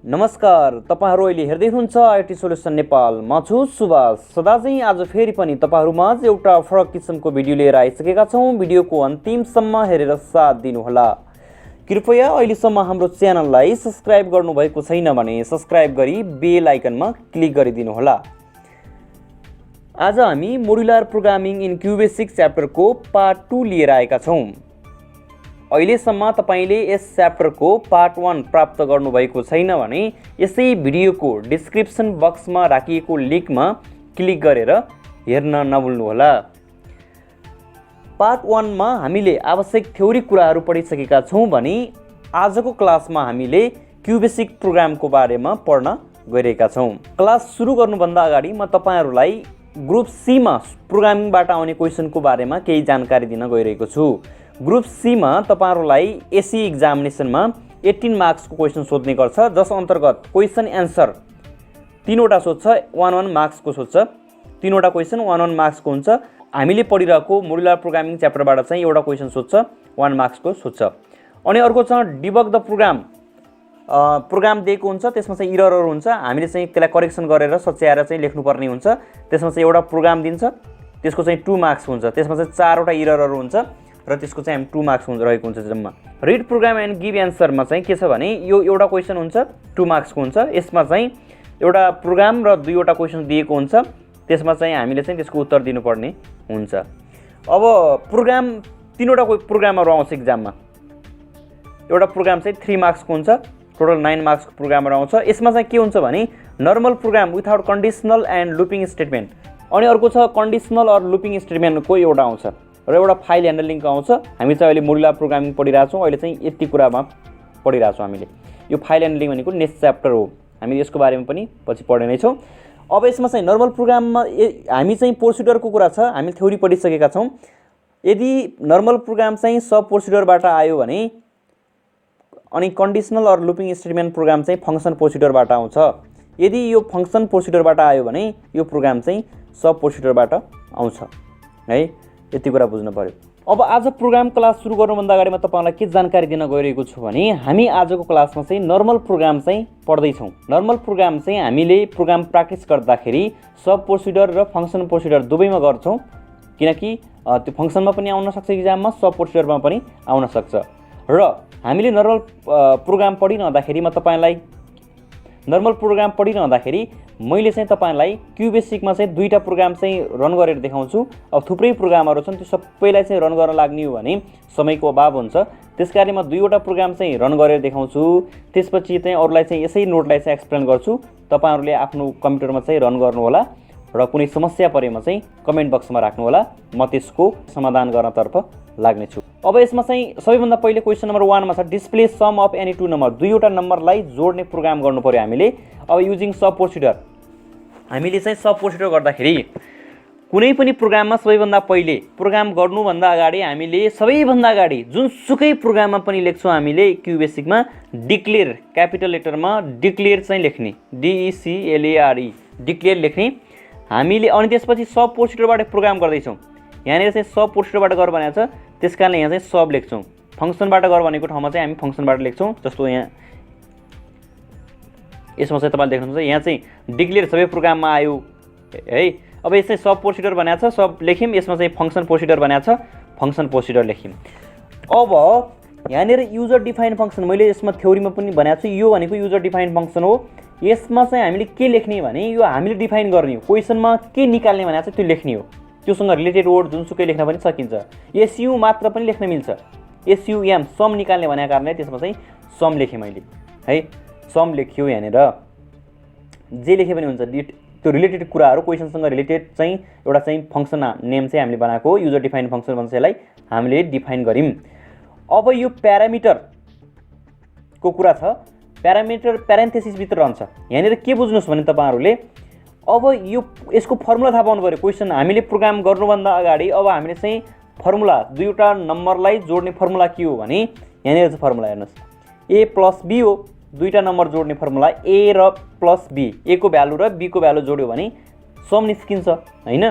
नमस्कार, तपाईहरु अहिले हेर्दै हुनुहुन्छ आईटी सोल्युसन नेपाल। म छु सुभाष। सदा चाहिँ आज फेरि पनि तपाईहरुमाझ एउटा फरक किसिमको भिडियो लिएर आइसकेका छौं। भिडियोको अन्तिमसम्म हेरेर साथ दिनुहोला। कृपया अहिलेसम्म हाम्रो च्यानललाई सब्स्क्राइब गर्नुभएको छैन भने सब्स्क्राइब गरी बेल आइकनमा क्लिक गरिदिनुहोला। आज हामी modular programming in QBasic च्याप्टरको part 2 लिएर आएका छौं। अहिलेसम्म तपाईले यस च्याप्टरको पार्ट 1 प्राप्त गर्नुभएको छैन भने यसै भिडियोको डिस्क्रिप्सन बक्समा राखिएको लिंकमा क्लिक गरेर हेर्न नभुल्नुहोला। पार्ट 1 मा हामीले आवश्यक थ्योरी कुराहरू पढिसकेका छौं भने आजको क्लासमा हामीले क्युबेसिक प्रोग्रामको बारेमा पढ्न गइरहेका छौं। क्लास सुरु गर्नुभन्दा अगाडि म तपाईहरुलाई ग्रुप सी मा प्रोग्रामिङबाट आउने क्वेशनको बारेमा केही जानकारी दिन गइरहेको छु। ग्रुप सी मा तपाईहरुलाई एसी एक्जामिनेसनमा 18 मार्क्सको क्वेशन सोध्ने गर्छ, जस अन्तर्गत क्वेशन एन्सर 3 वटा सोध्छ, 1 मार्क्सको सोध्छ। 3 वटा क्वेशन 1 मार्क्सको हुन्छ। हामीले पढिरहेको मोडुलर प्रोग्रामिङ च्याप्टरबाट चाहिँ एउटा क्वेशन सोध्छ, 1 मार्क्सको सोध्छ। अनि अर्को छ डिबग द प्रोग्राम। प्रोग्राम दिएको हुन्छ, त्यसमा चाहिँ एररहरु हुन्छ, हामीले चाहिँ त्यसलाई करेक्सन गरेर सच्याएर चाहिँ लेख्नुपर्ने हुन्छ। त्यसमा चाहिँ एउटा प्रोग्राम दिन्छ, त्यसको चाहिँ 2 मार्क्स हुन्छ। त्यसमा चाहिँ 4 वटा एररहरु हुन्छ र त्यसको चाहिँ 2 मार्क्स रहेको हुन्छ जम्मा। रिड प्रोग्राम एन्ड गिभ एन्सरमा चाहिँ के छ भने यो एउटा क्वेशन हुन्छ, 2 मार्क्सको हुन्छ। यसमा चाहिँ एउटा प्रोग्राम र 2 वटा क्वेशन दिएको हुन्छ, त्यसमा चाहिँ हामीले चाहिँ त्यसको उत्तर दिनुपर्ने हुन्छ। अब प्रोग्राम 3 वटा प्रोग्रामहरु आउँछ एक्जाममा। एउटा प्रोग्राम चाहिँ 3 मार्क्सको हुन्छ, टोटल 9 मार्क्सको प्रोग्रामहरु आउँछ। यसमा चाहिँ के हुन्छ भने normal program without conditional and looping statement. अनि अर्को छ कन्डिसनल अर लुपिङ स्टेटमेन्टको एउटा आउँछ र एउटा फाइल ह्यान्डलिङको आउँछ। हामी चाहिँ अहिले मोडुलर प्रोग्रामिङ पढिरहेका छौं। अहिले चाहिँ यति कुरामा पढिरहेका छौं हामीले। यो फाइल ह्यान्डलिङ भनेको नेक्स्ट च्याप्टर हो। हामी यसको बारेमा पनि पछि पढ्ने नै छौं। अब यसमा चाहिँ नर्मल प्रोग्राममा हामी चाहिँ प्रोसिडरको कुरा छ, हामी थ्योरी पढिसकेका छौं। यदि नर्मल प्रोग्राम चाहिँ सब प्रोसिडरबाट आयो भने अनि कन्डिसनल अर लुपिङ स्टेटमेन्ट प्रोग्राम चाहिँ फंक्सन प्रोसिडरबाट आउँछ। यदि यो फंक्सन प्रोसिडरबाट आयो भने यो प्रोग्राम चाहिँ सब प्रोसिडरबाट आउँछ है। यति कुरा बुझ्नु पर्यो। अब आज प्रोग्राम क्लास सुरु गर्नुभन्दा अगाडि म तपाईलाई के जानकारी दिन गइरहेको छु भने हामी आजको क्लासमा चाहिँ नर्मल प्रोग्राम चाहिँ पढ्दै छौं। नर्मल प्रोग्राम चाहिँ हामीले प्रोग्राम प्र्याक्टिस गर्दाखेरि सब प्रोसिडर र फंक्सन प्रोसिडर दुवैमा गर्छौं, किनकि त्यो फंक्सनमा पनि आउन सक्छ एक्जाममा, सब प्रोसिडरमा पनि आउन सक्छ। र हामीले नर्मल प्रोग्राम पढिरहँदाखेरि म तपाईलाई नर्मल प्रोग्राम पढिरहँदाखेरि मैले चाहिँ तपाईलाई क्युबेसिकमा चाहिँ 2टा प्रोग्राम चाहिँ रन गरेर देखाउँछु। अब थुप्रै प्रोग्रामहरु छन्, त्यो सबैलाई चाहिँ रन गर्न लाग्ने हो भने समयको अभाव हुन्छ। त्यसकारण म 2 वटा प्रोग्राम चाहिँ रन गरेर देखाउँछु। त्यसपछि चाहिँ अरूलाई चाहिँ यसै नोटलाई चाहिँ एक्सप्लेन गर्छु। तपाईहरुले आफ्नो कम्प्युटरमा चाहिँ रन गर्नु होला र कुनै समस्या परेमा चाहिँ कमेन्ट बक्समा राख्नु होला। म त्यसको समाधान गर्नतर्फ लाग्ने छु। अब यसमा चाहिँ सबैभन्दा पहिले क्वेशन नम्बर 1 मा छ display sum of any 2 number. 2 वटा नम्बरलाई जोड्ने प्रोग्राम गर्नु पर्यो हामीले। अब युजिङ सब प्रोसिडर, हामीले चाहिँ सब प्रोसिडर गर्दाखेरि कुनै पनि प्रोग्राममा सबैभन्दा पहिले प्रोग्राम गर्नुभन्दा अगाडि हामीले सबैभन्दा अगाडि जुनसुकै प्रोग्राममा पनि लेख्छौं हामीले क्युबेसिकमा डिक्लेयर, क्यापिटल लेटरमा डिक्लेयर चाहिँ लेख्ने, DECLARE डिक्लेयर लेख्ने हामीले। अनि त्यसपछि सब प्रोसिडरबाट प्रोग्राम गर्दै छौं। यहाँनिर चाहिँ सब प्रोसिडरबाट गर भनेको छ, त्यसकारणले यहाँ चाहिँ सब लेख्छौं। फंक्सनबाट गर भनेको ठाउँमा चाहिँ हामी फंक्सनबाट लेख्छौं। जस्तो यहाँ यसमा चाहिँ तपाईले देख्नुहुन्छ यहाँ चाहिँ डिक्लेयर सबै प्रोग्राममा आयो है। अब यस चाहिँ सब प्रोसिडर भनेको छ, सब लेख्यौं। यसमा चाहिँ फंक्सन प्रोसिडर भनेको छ, फंक्सन प्रोसिडर लेख्यौं। अब यहाँनिर युजर डिफाइन फंक्सन मैले यसमा थ्योरीमा पनि भनेको छु, यो भनेको युजर डिफाइन फंक्सन हो। यसमा चाहिँ हामीले के लेख्ने भने यो हामीले डिफाइन गर्ने हो। क्वेशनमा के निकाल्ने भनेको छ त्यो लेख्ने हो। त्योसँग रिलेटेड वर्ड जुनसुकै लेख्न पनि सकिन्छ। SU मात्र पनि लेख्न मिल्छ। SUM सम निकाल्ने भनेको कारणले त्यसमा चाहिँ सम लेखेँ मैले है। सम लेख्यो यहाँनिर, जे लेखे पनि हुन्छ। त्यो रिलेटेड कुराहरु क्वेशनसँग रिलेटेड चाहिँ एउटा चाहिँ फंक्सन नेम चाहिँ हामीले बनाएको हो, युजर डिफाइन फंक्सन भन्छ यसलाई, हामीले डिफाइन गर्यौं। अब यो प्यारामिटरको कुरा छ। प्यारामिटर प्यारेन्थेसिस भित्र रहन्छ। यहाँनिर के बुझ्नुस् भने तपाईहरुले अब यो यसको फर्मुला थाहा पाउनु पर्यो। क्वेशन हामीले प्रोग्राम गर्नुभन्दा अगाडि अब हामीले चाहिँ फर्मुला 2 वटा नम्बरलाई जोड्ने फर्मुला के हो भने यहाँनिर चाहिँ फर्मुला हेर्नुस्, A + B हो। 2टा नम्बर जोड्ने फर्मुला A र +B, A को भ्यालु र B को भ्यालु जोड्यो भने सम निस्किन्छ हैन।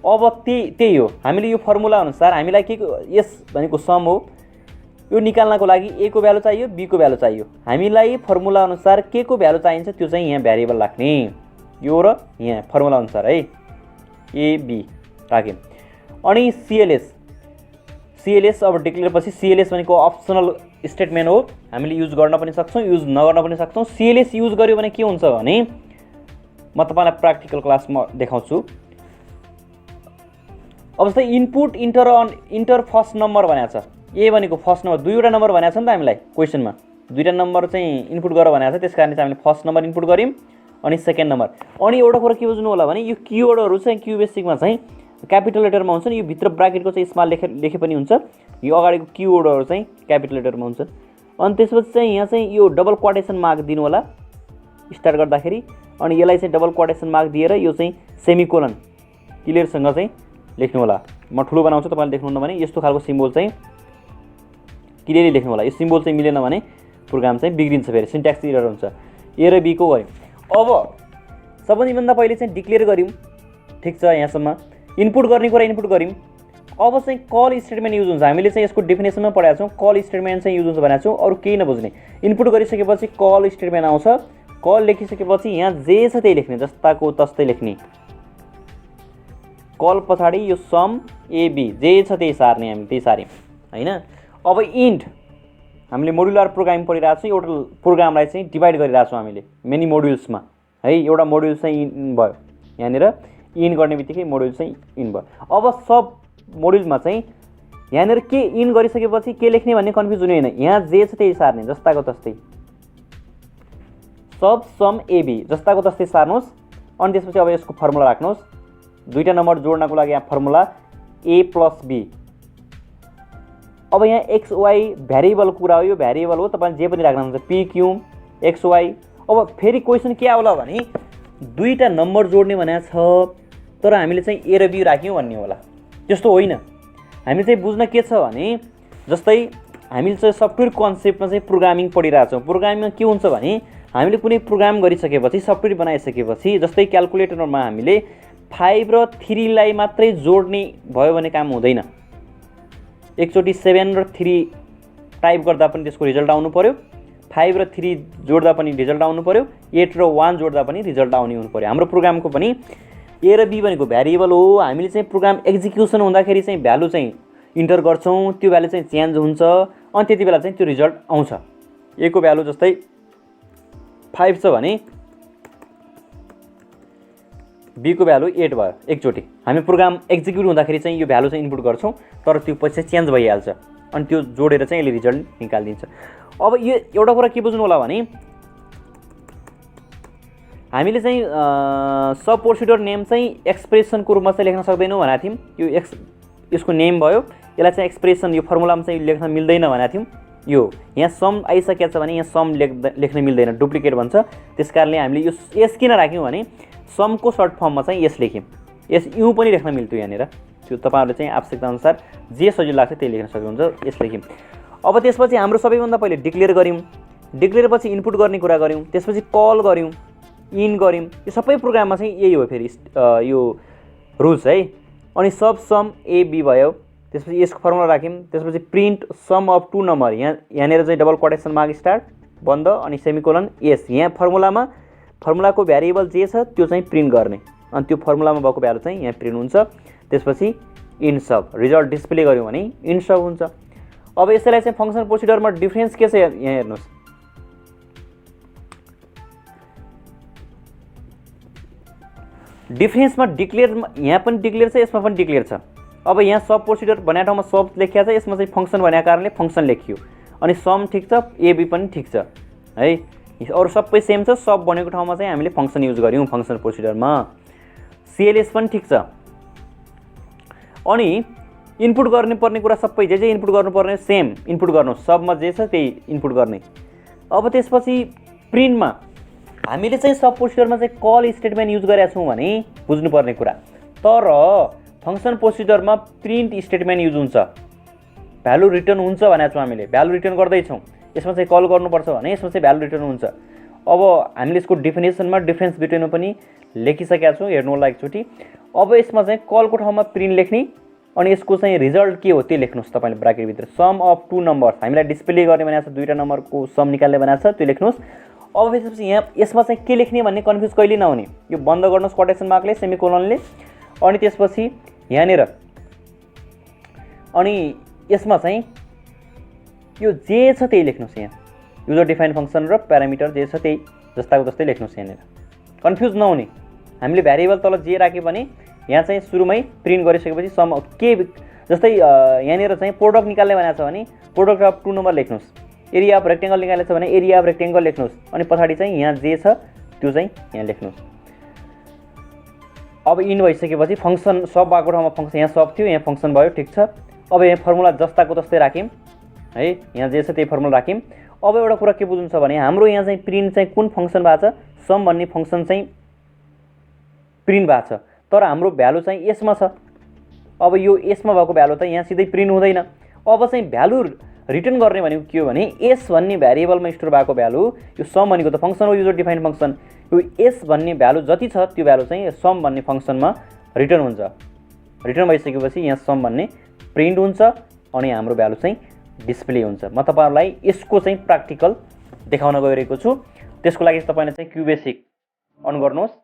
अब त्यही हो, हामीले यो फर्मुला अनुसार हामीलाई के S भनेको सम हो, यो निकाल्नको लागि ए को भ्यालु चाहियो, बी को भ्यालु चाहियो। हामीलाई फर्मुला अनुसार के को भ्यालु चाहिन्छ त्यो चाहिँ यहाँ भेरिएबल राख्ने, यो र यहाँ फर्मुला अनुसार है ए बी राख्यौँ। अनि सिएलएस अब डिक्लेयर पछि सिएलएस भनेको अप्सनल स्टेटमेन्ट हो, हामीले युज गर्न पनि सक्छौँ, युज नगर्न पनि सक्छौँ। सिएलएस युज गर्यो भने के हुन्छ भने म तपाईँलाई प्र्याक्टिकल क्लासमा देखाउँछु। अब जस्तै इनपुट इन्टर फर्स्ट नम्बर भनेको छ, ए भनेको फर्स्ट नम्बर, दुईवटा नम्बर भनेको छ नि त हामीलाई क्वेसनमा, दुईवटा नम्बर चाहिँ इनपुट गर भनेको छ, त्यस कारण चाहिँ हामीले फर्स्ट नम्बर इनपुट गऱ्यौँ अनि सेकेन्ड नम्बर। अनि एउटा कुरा के बुझ्नु होला भने यो किवर्डहरू चाहिँ क्युबेसिकमा चाहिँ क्यापिटल लेटरमा हुन्छ नि, यो भित्र ब्राकेटको चाहिँ स्मल लेखे पनि हुन्छ, यो अगाडिको किवर्डहरू चाहिँ क्यापिटल लेटरमा हुन्छ। अनि त्यसपछि चाहिँ यहाँ चाहिँ यो डबल क्वाटेसन मार्क दिनु होला स्टार्ट गर्दाखेरि, अनि यसलाई चाहिँ डबल क्वाटेसन मार्क दिएर यो चाहिँ सेमिकोलन क्लियरसँग चाहिँ लेख्नु होला। म ठुलो बनाउँछु, तपाईँले देख्नुहुन्न भने यस्तो खालको सिम्बोल चाहिँ क्लियरली लेख्नु होला। यो सिम्बोल चाहिँ मिलेन भने प्रोग्राम चाहिँ बिग्रिन्छ, फेरि सिन्ट्याक्स एरर हुन्छ। ए र बी को गऱ्यौँ। अब सबैभन्दा पहिले चाहिँ डिक्लेयर गऱ्यौँ, ठिक छ, यहाँसम्म इनपुट गर्ने कुरा इनपुट गऱ्यौँ। अब चाहिँ कल स्टेटमेन्ट युज हुन्छ, हामीले चाहिँ यसको डेफिनेसनमा पढाएको छौँ, कल स्टेटमेन्ट चाहिँ युज हुन्छ भनेको छौँ, अरू केही नबुझ्ने। इनपुट गरिसकेपछि कल स्टेटमेन्ट आउँछ, कल लेखिसकेपछि यहाँ जे छ त्यही लेख्ने, जस्ताको तस्तै लेख्ने। कल पछाडि यो सम एबी जे छ त्यही सार्ने, हामी त्यही सार्यौँ होइन। अब इन्ट हामीले मोड्युलर प्रोग्राम पढिरहेको छौँ, एउटा प्रोग्रामलाई चाहिँ डिभाइड गरिरहेको छौँ हामीले मेनी मोड्युल्समा है। एउटा मोड्युल चाहिँ इन भयो, यहाँनिर इन गर्ने बित्तिकै मोड्युल चाहिँ इन भयो। अब सब मोड्युलमा चाहिँ यहाँनिर के इन गरिसकेपछि के लेख्ने भन्ने कन्फ्युज हुने होइन, यहाँ जे छ त्यही सार्ने, जस्ताको तस्तै सब सम एबी जस्ताको तस्तै सार्नुहोस्। अनि त्यसपछि अब यसको फर्मुला राख्नुहोस्, दुईवटा नम्बर जोड्नको लागि यहाँ फर्मुला ए प्लस बी। अब यहाँ एक्स वाई भ्यारिएबल कुरा हो, यो भ्यारिएबल हो, तपाईँले जे पनि राख्नुहुन्छ पी क्यू एक्स वाई। अब फेरि क्वेसन के आउला भने दुईवटा नम्बर जोड्ने भनेको छ, तर हामीले चाहिँ ए र बी राख्यौँ भन्ने होला, त्यस्तो होइन। हामी चाहिँ बुझ्न के छ भने जस्तै हामीले चाहिँ सफ्टवेयर कन्सेप्टमा चाहिँ प्रोग्रामिङ पढिरहेको छौँ। प्रोग्रामिङमा के हुन्छ भने हामीले कुनै प्रोग्राम गरिसकेपछि सफ्टवेयर बनाइसकेपछि जस्तै क्यालकुलेटरमा हामीले 5 र 3 लाई मात्रै जोड्ने भयो भने काम हुँदैन। एकचोटि 7 र 3 टाइप गर्दा पनि त्यसको रिजल्ट आउनु पर्यो, 5 र 3 जोड्दा पनि रिजल्ट आउनु पर्यो, 8 र 1 जोड्दा पनि रिजल्ट आउने हुनु पर्यो। हाम्रो प्रोग्रामको पनि ए र बी भनेको भ्यारिएबल हो, हामीले चाहिँ प्रोग्राम एक्जिक्युसन हुँदाखेरि चाहिँ भ्यालु चाहिँ इन्टर गर्छौँ, त्यो भ्यालु चाहिँ चेन्ज हुन्छ, अनि त्यति बेला चाहिँ त्यो रिजल्ट आउँछ। ए को भ्यालु जस्तै 5 छ भने बी को भ्यालु 8 भयो। एकचोटि हामी प्रोग्राम एक्जिक्युट हुँदाखेरि चाहिँ यो भ्यालु चाहिँ इनपुट गर्छौँ, तर त्यो पछि चेन्ज भइहाल्छ, अनि त्यो जोडेर चाहिँ यसले रिजल्ट निकालिदिन्छ। अब यो एउटा कुरा के बुझ्नु होला भने हामीले चाहिँ सब प्रोसिडर नेम चाहिँ एक्सप्रेसनको रूपमा चाहिँ लेख्न सक्दैनौँ भनेको थियौँ। यो यसको नेम भयो, यसलाई चाहिँ एक्सप्रेसन यो फर्मुलामा चाहिँ लेख्न मिल्दैन भनेको थियौँ। यो यहाँ सम आइसकेको छ भने यहाँ सम लेख्न मिल्दैन, डुप्लिकेट भन्छ। त्यस कारणले हामीले यो एस किन राख्यौँ भने समको सर्ट फर्ममा चाहिँ एस लेख्यौँ, एस यु पनि लेख्न मिल्थ्यो यहाँनिर। त्यो तपाईँहरूले चाहिँ आवश्यकता अनुसार जे सजिलो लाग्छ त्यही लेख्न सक्नुहुन्छ, एस लेख्यौँ। अब त्यसपछि हाम्रो सबैभन्दा पहिले डिक्लेयर गऱ्यौँ, डिक्लेयर पछि इनपुट गर्ने कुरा गऱ्यौँ, त्यसपछि कल गऱ्यौँ, इन गऱ्यौँ। यो सबै प्रोग्राममा चाहिँ यही हो फेरि यो रुल्स है। अनि सब सम एबी भयो, त्यसपछि यसको फर्मुला राख्यौँ, त्यसपछि प्रिन्ट सम अफ 2 नम्बर, यहाँनिर चाहिँ डबल क्वाटेसन मार्क स्टार्ट बन्द अनि सेमिकोलन एस। यहाँ फर्मुलाको भ्यारिएबल जे छ त्यो चाहिँ प्रिन्ट गर्ने, अनि त्यो फर्मुलामा भएको भ्यालु चाहिँ यहाँ प्रिन्ट हुन्छ। त्यसपछि इन सब रिजल्ट डिस्प्ले गऱ्यौँ भने इन सब हुन्छ। अब यसैलाई चाहिँ फङ्सन प्रोसिडरमा डिफ्रेन्स के छ यहाँ हेर्नुहोस्, डिफ्रेन्समा डिक्लेयर यहाँ पनि डिक्लेयर छ, यसमा पनि डिक्लेयर छ। अब यहाँ सब प्रोसिडर भनेको ठाउँमा सब लेखिया छ, यसमा चाहिँ फङ्सन भनेको कारणले फङ्सन लेखियो, अनि सम ठिक छ, एबी पनि ठिक छ है, अरू सबै सेम छ। सब भनेको ठाउँमा चाहिँ हामीले फङ्सन युज गऱ्यौँ फङ्सन प्रोसिडरमा। सिएलएस पनि ठिक छ। अनि इनपुट गर्नुपर्ने कुरा सबै जे इनपुट गर्नुपर्ने सेम इनपुट गर्नु, सबमा जे छ त्यही इनपुट गर्ने। अब त्यसपछि प्रिन्टमा हामीले चाहिँ सब प्रोसिडरमा चाहिँ कल स्टेटमेन्ट युज गरेका छौँ भने बुझ्नुपर्ने कुरा, तर फङ्सन प्रोसिडरमा प्रिन्ट स्टेटमेन्ट युज हुन्छ, भ्यालु रिटर्न हुन्छ भनेको छौँ हामीले, भ्यालु रिटर्न गर्दैछौँ, यसमा चाहिँ कल गर्नुपर्छ भने यसमा चाहिँ भ्यालु रिटर्न हुन्छ। अब हामीले यसको डेफिनेसनमा डिफ्रेन्स बिट्विनमा पनि लेखिसकेका छौँ, हेर्नु होला एकचोटि। अब यसमा चाहिँ कलको ठाउँमा प्रिन्ट लेख्ने अनि यसको चाहिँ रिजल्ट के हो त्यो लेख्नुहोस् तपाईँले ब्राकेटभित्र। सम अफ टु नम्बर्स हामीलाई डिस्प्ले गर्ने भनेको छ, दुईवटा नम्बरको सम निकाल्ने भनेको छ, त्यो लेख्नुहोस्। अब त्यसपछि यहाँ यसमा चाहिँ के लेख्ने भन्ने कन्फ्युज कहिले नहुने, यो बन्द गर्नुहोस् कोटेसन मार्कले, सेमिकोलनले। अनि त्यसपछि यहाँनिर अनि यसमा चाहिँ यो जे छ त्यही लेख्नुहोस्। यहाँ युजर डिफाइन फङ्सन र प्यारामिटर जे छ त्यही जस्ताको जस्तै लेख्नुहोस्। यहाँनिर कन्फ्युज नहुने। हामीले भ्यारिएबल तल जे राख्यो भने यहाँ चाहिँ सुरुमै प्रिन्ट गरिसकेपछि सम के जस्तै यहाँनिर चाहिँ प्रोडक्ट निकाल्ने भनेको छ भने प्रोडक्ट अफ टु नम्बर लेख्नुहोस्। एरिया अफ रेक्टेङ्गल निकाल्ने छ भने एरिया अफ रेक्टेङ्गल लेख्नुहोस्। अनि पछाडि चाहिँ यहाँ जे छ त्यो चाहिँ यहाँ लेख्नुहोस्। अब इन भइसकेपछि फङ्सन सब भएको ठाउँमा फङ्सन, यहाँ सब थियो यहाँ फङ्सन भयो, ठिक छ। अब यहाँ फर्मुला जस्ताको तस्तै राख्यौँ है, यहाँ जे छ त्यही फर्मुला राख्यौँ। अब एउटा कुरा के बुझ्नु छ भने हाम्रो यहाँ चाहिँ प्रिन्ट चाहिँ कुन फङ्सन भएको छ, सम भन्ने फङ्सन चाहिँ प्रिन्ट भएको छ, तर हाम्रो भ्यालु चाहिँ यसमा छ। अब यो यसमा भएको भ्यालु त यहाँ सिधै प्रिन्ट हुँदैन। अब चाहिँ भ्यालु रिटर्न गर्ने भनेको के हो भने एस भन्ने भ्यारिएबलमा स्टोर भएको भ्यालु, यो सम भनेको त फङ्सन हो, युजर डिफाइन फङ्सन, यो एस भन्ने भ्यालु जति छ त्यो भ्यालु चाहिँ सम भन्ने फङ्सनमा रिटर्न हुन्छ। रिटर्न भइसकेपछि यहाँ सम भन्ने प्रिन्ट हुन्छ अनि हाम्रो भ्यालु चाहिँ डिस्प्ले हुन्छ। म तपाईँहरूलाई यसको चाहिँ प्र्याक्टिकल देखाउन गइरहेको छु। त्यसको लागि तपाईँले चाहिँ क्युबेसिक अन गर्नुहोस्।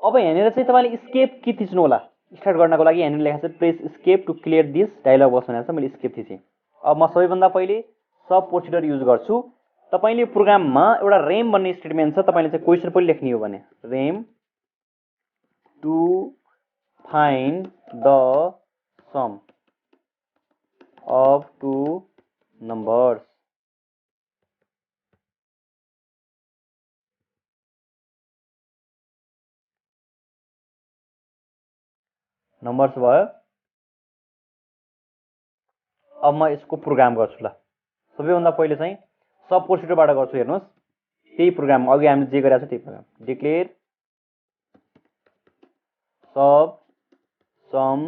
अब यहाँनिर चाहिँ तपाईँले स्केप की थिच्नु होला स्टार्ट गर्नको लागि। यहाँनिर लेखेको छ press escape to clear this dialog box भनेको छ, मैले स्केप थिचेँ। अब म सबैभन्दा पहिले सब प्रोसिडर युज गर्छु। तपाईँले प्रोग्राममा एउटा रेम भन्ने स्टेटमेन्ट छ, तपाईँले चाहिँ क्वेसन पनि लेख्ने हो भने रेम to find the sum of two numbers. Numbers भयो। अब म यसको प्रोग्राम गर्छु। ल सबैभन्दा पहिले चाहिँ सब प्रोसिडरबाट गर्छु। हेर्नुहोस् त्यही प्रोग्राम अघि हामीले जे गरेको छ त्यही program. Declare sub sum,